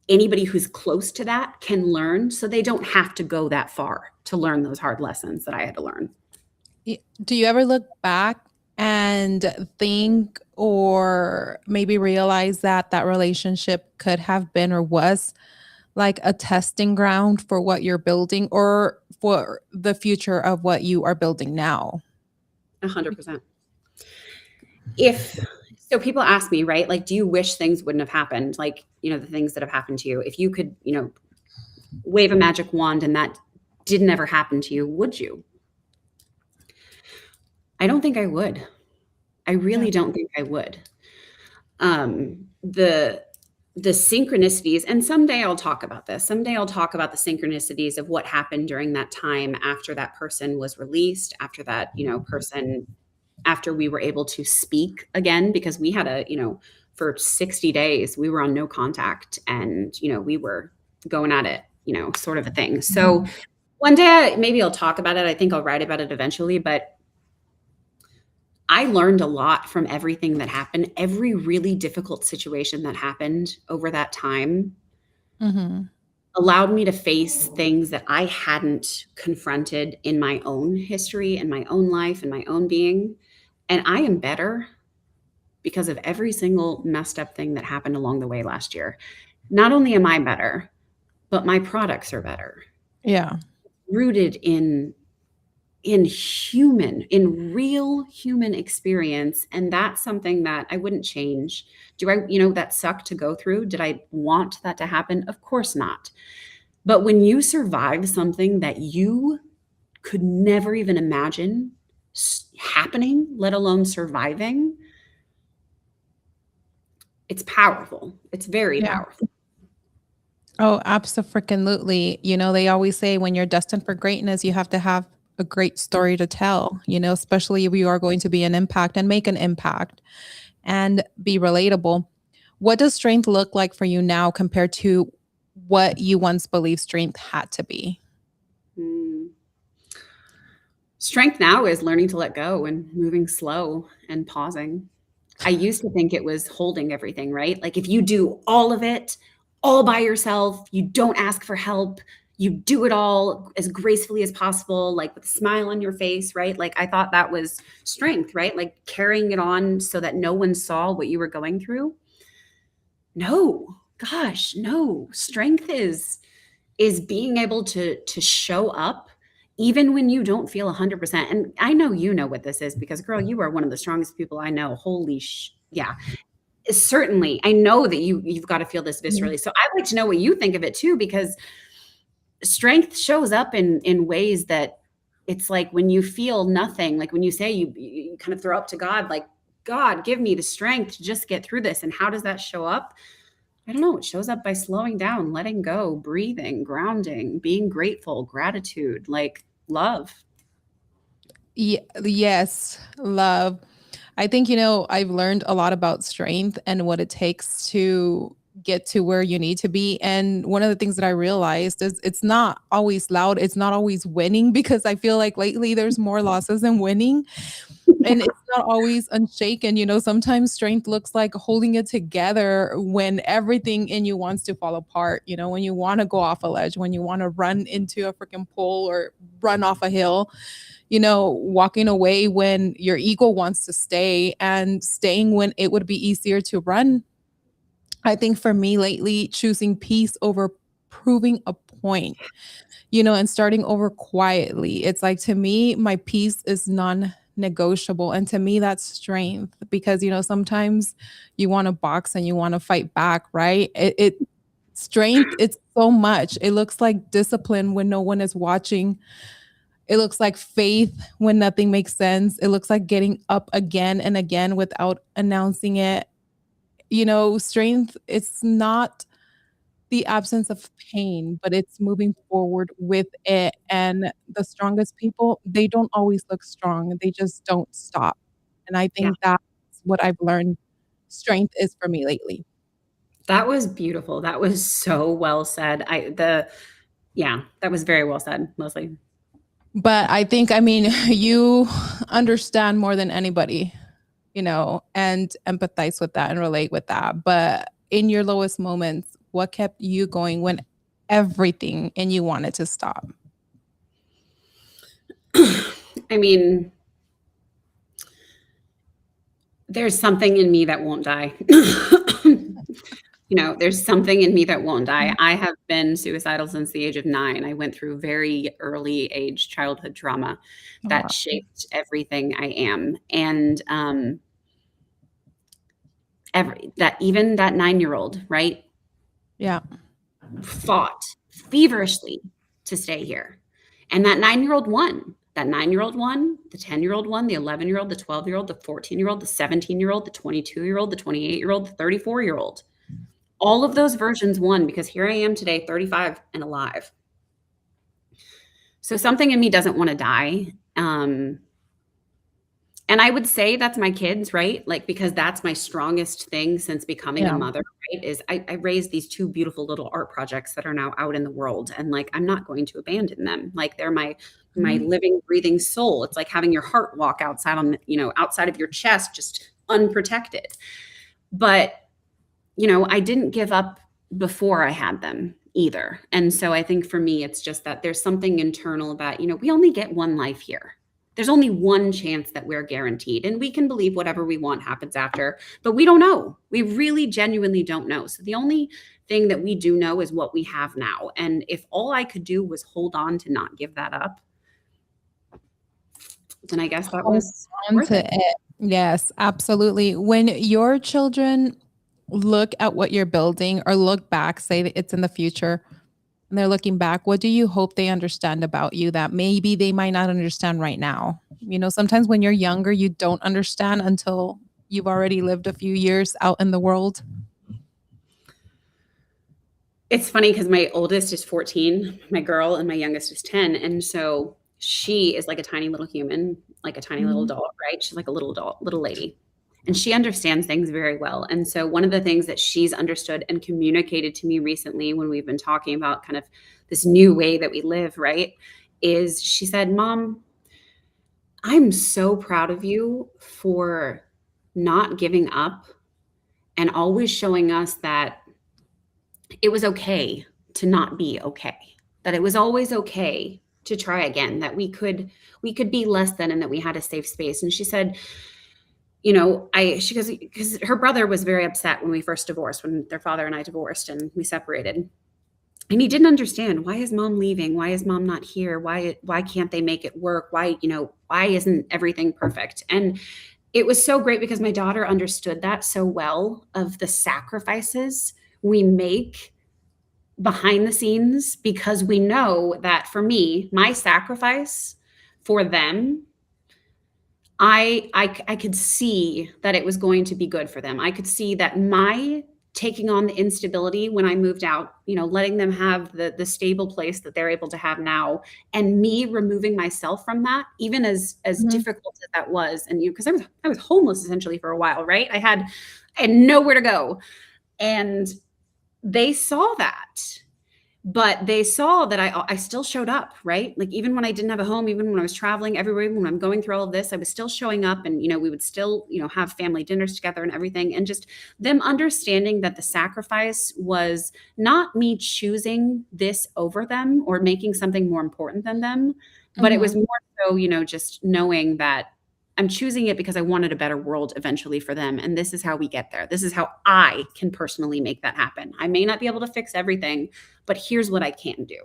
Anybody who's close to that can learn, so they don't have to go that far to learn those hard lessons that I had to learn. Do you ever look back and think, or maybe realize that that relationship could have been or was like a testing ground for what you're building, or for the future of what you are building now? 100%. So people ask me, right? Like, do you wish things wouldn't have happened? Like, the things that have happened to you. If you could, wave a magic wand and that didn't ever happen to you, would you? I don't think I would. I really don't think I would. The synchronicities, and someday I'll talk about this. Someday I'll talk about the synchronicities of what happened during that time after that person was released, after that, after we were able to speak again, because we had for 60 days, we were on no contact, and, we were going at it, sort of a thing. So one day, maybe I'll talk about it. I think I'll write about it eventually, but I learned a lot from everything that happened. Every really difficult situation that happened over that time allowed me to face things that I hadn't confronted in my own history and my own life and my own being. And I am better because of every single messed up thing that happened along the way last year. Not only am I better, but my products are better. Yeah. Rooted in real human experience. And that's something that I wouldn't change. Do I, that sucked to go through? Did I want that to happen? Of course not. But when you survive something that you could never even imagine happening, let alone surviving, it's powerful. It's very powerful. Oh, absolutely. They always say when you're destined for greatness, you have to have a great story to tell, especially if you are going to be an impact and make an impact and be relatable. What does strength look like for you now compared to what you once believed strength had to be? Strength now is learning to let go and moving slow and pausing. I used to think it was holding everything, right? Like if you do all of it all by yourself, you don't ask for help, you do it all as gracefully as possible, like with a smile on your face, right? Like I thought that was strength, right? Like carrying it on so that no one saw what you were going through. No, gosh, no. Strength is being able to show up even when you don't feel 100%. And I know you know what this is because girl, you are one of the strongest people I know. Yeah. Certainly. I know that you've got to feel this Mhm. viscerally. So I'd like to know what you think of it too, because strength shows up in ways that it's like when you feel nothing, like when you say you kind of throw up to God, like, God, give me the strength to just get through this. And how does that show up? I don't know. It shows up by slowing down, letting go, breathing, grounding, being grateful, gratitude, like love. Yes, love. I think, I've learned a lot about strength and what it takes to get to where you need to be. And one of the things that I realized is it's not always loud, it's not always winning because I feel like lately there's more losses than winning. And it's not always unshaken. Sometimes strength looks like holding it together when everything in you wants to fall apart, when you want to go off a ledge, when you want to run into a freaking pole or run off a hill, walking away when your ego wants to stay and staying when it would be easier to run. I think for me lately, choosing peace over proving a point, and starting over quietly. It's like to me, my peace is non-negotiable. And to me, that's strength because, sometimes you want to box and you want to fight back, right? It strength, it's so much. It looks like discipline when no one is watching. It looks like faith when nothing makes sense. It looks like getting up again and again without announcing it. Strength, it's not the absence of pain, but it's moving forward with it. And the strongest people, they don't always look strong. They just don't stop. And I Yeah. think that's what I've learned strength is for me lately. That was beautiful. That was so well said. Yeah, that was very well said, Leslie. But I think, I mean, you understand more than anybody, and empathize with that and relate with that. But in your lowest moments, what kept you going when everything in you wanted to stop? I mean, there's something in me that won't die. There's something in me that won't die. I have been suicidal since the age of 9. I went through very early age childhood trauma Oh, that wow. shaped everything I am. And even that 9-year-old, right, Yeah. fought feverishly to stay here. And that 9-year-old won. That 9-year-old won, the 10-year-old won, the 11-year-old, the 12-year-old, the 14-year-old, the 17-year-old, the 22-year-old, the 28-year-old, the 34-year-old. All of those versions won because here I am today, 35 and alive. So something in me doesn't want to die. And I would say that's my kids, right? Like, because that's my strongest thing since becoming a Yeah. mother, right? Is I raised these 2 beautiful little art projects that are now out in the world. And like, I'm not going to abandon them. Like they're my Mhm. living, breathing soul. It's like having your heart walk outside outside of your chest, just unprotected. But, I didn't give up before I had them either. And so I think for me, it's just that there's something internal about, we only get one life here. There's only one chance that we're guaranteed, and we can believe whatever we want happens after, but we don't know. We really genuinely don't know. So the only thing that we do know is what we have now. And if all I could do was hold on to not give that up, then I guess that Hold was on worth to it. it. Yes, absolutely. When your children look at what you're building or look back, say that it's in the future, and they're looking back, what do you hope they understand about you that maybe they might not understand right now? Sometimes when you're younger, you don't understand until you've already lived a few years out in the world. It's funny because my oldest is 14, my girl, and my youngest is 10. And so she is like a tiny little human, like a tiny little Mhm. doll, right? She's like a little doll, little lady. And she understands things very well. And so one of the things that she's understood and communicated to me recently when we've been talking about kind of this new way that we live, right, is she said, Mom, I'm so proud of you for not giving up and always showing us that it was okay to not be okay, that it was always okay to try again, that we could be less than, and that we had a safe space. And she said, she goes, because her brother was very upset when we first divorced, when their father and I divorced and we separated. And he didn't understand, why is mom leaving? Why is mom not here? Why can't they make it work? Why isn't everything perfect? And it was so great because my daughter understood that so well, of the sacrifices we make behind the scenes, because we know that for me, my sacrifice for them, I could see that it was going to be good for them. I could see that my taking on the instability when I moved out, letting them have the stable place that they're able to have now, and me removing myself from that, even as Mhm. difficult as that was. And because I was homeless essentially for a while, right? I had nowhere to go. And they saw that, but they saw that I still showed up, right? Like, even when I didn't have a home, even when I was traveling everywhere, when I'm going through all of this, I was still showing up, and we would still have family dinners together and everything. And just them understanding that the sacrifice was not me choosing this over them or making something more important than them, but it was Mhm. more so, just knowing that I'm choosing it because I wanted a better world eventually for them. And this is how we get there. This is how I can personally make that happen. I may not be able to fix everything, but here's what I can do.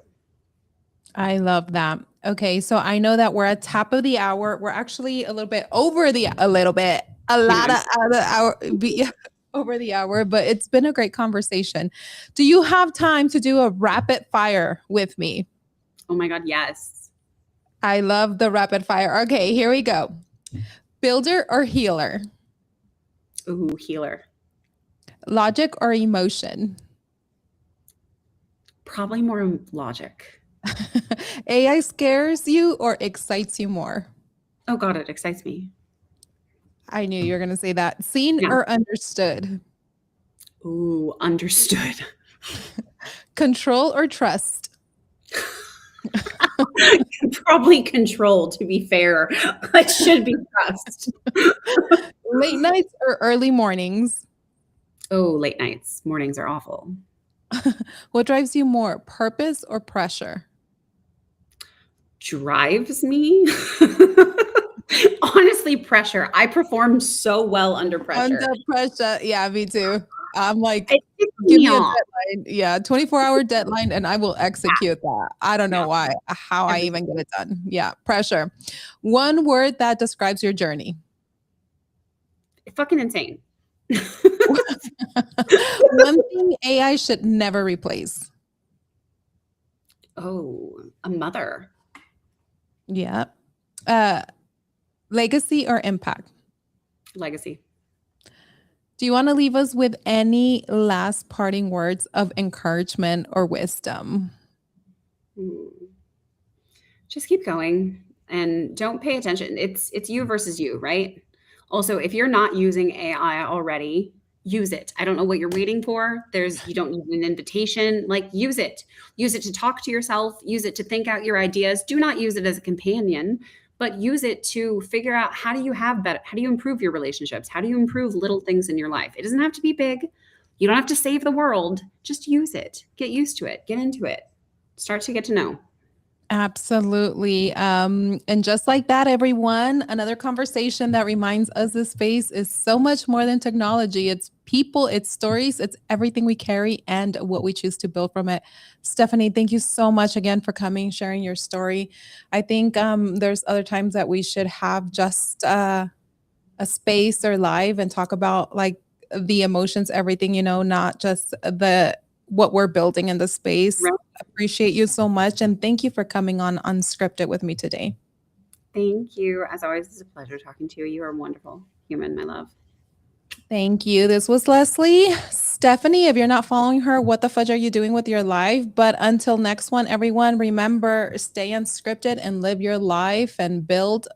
I love that. Okay, so I know that we're at top of the hour. We're actually a little bit over a little bit, a I know. lot of the hour, over the hour, but it's been a great conversation. Do you have time to do a rapid fire with me? Oh my God, yes. I love the rapid fire. Okay, here we go. Builder or healer? Ooh, healer. Logic or emotion? Probably more logic. AI scares you or excites you more? Oh God, it excites me. I knew you were going to say that. Seen Yeah. or understood? Ooh, understood. Control or trust? Probably control, to be fair. It should be trust. Late nights or early mornings? Oh, late nights. Mornings are awful. What drives you more, purpose or pressure? Drives me? Honestly, pressure. I perform so well under Under pressure. pressure. Yeah, me too. I'm like, It ticks give me me a off. deadline. Yeah, 24-hour deadline and I will execute that. I don't know Yeah. why, how I Every even get it done. Yeah, pressure. One word that describes your journey. fucking insane. One thing AI should never replace. Oh, a mother. Yeah. Uh, legacy or impact? Legacy. Do you want to leave us with any last parting words of encouragement or wisdom? Hmm. Just keep going and don't pay attention. It's you versus you, right? Also, if you're not using AI already, use it. I don't know what you're waiting for. You don't need an invitation. Like, use it. Use it to talk to yourself, use it to think out your ideas. Do not use it as a companion, but use it to figure out, how do you improve your relationships? How do you improve little things in your life? It doesn't have to be big. You don't have to save the world. Just use it. Get used to it. Get into it. Start to get to know. Absolutely. And just like that, everyone, another conversation that reminds us this space is so much more than technology. It's people, it's stories, it's everything we carry and what we choose to build from it. Stephanie, thank you so much again for coming, sharing your story. I think there's other times that we should have just a space or live and talk about like the emotions, everything, not just the what we're building in the space. Appreciate you so much. And thank you for coming on Unscripted with me today. Thank you. As always, it's a pleasure talking to you. You are a wonderful human, my love. Thank you. This was Leslie. Stephanie, if you're not following her, what the fudge are you doing with your life? But until next one, everyone, remember, stay unscripted and live your life and build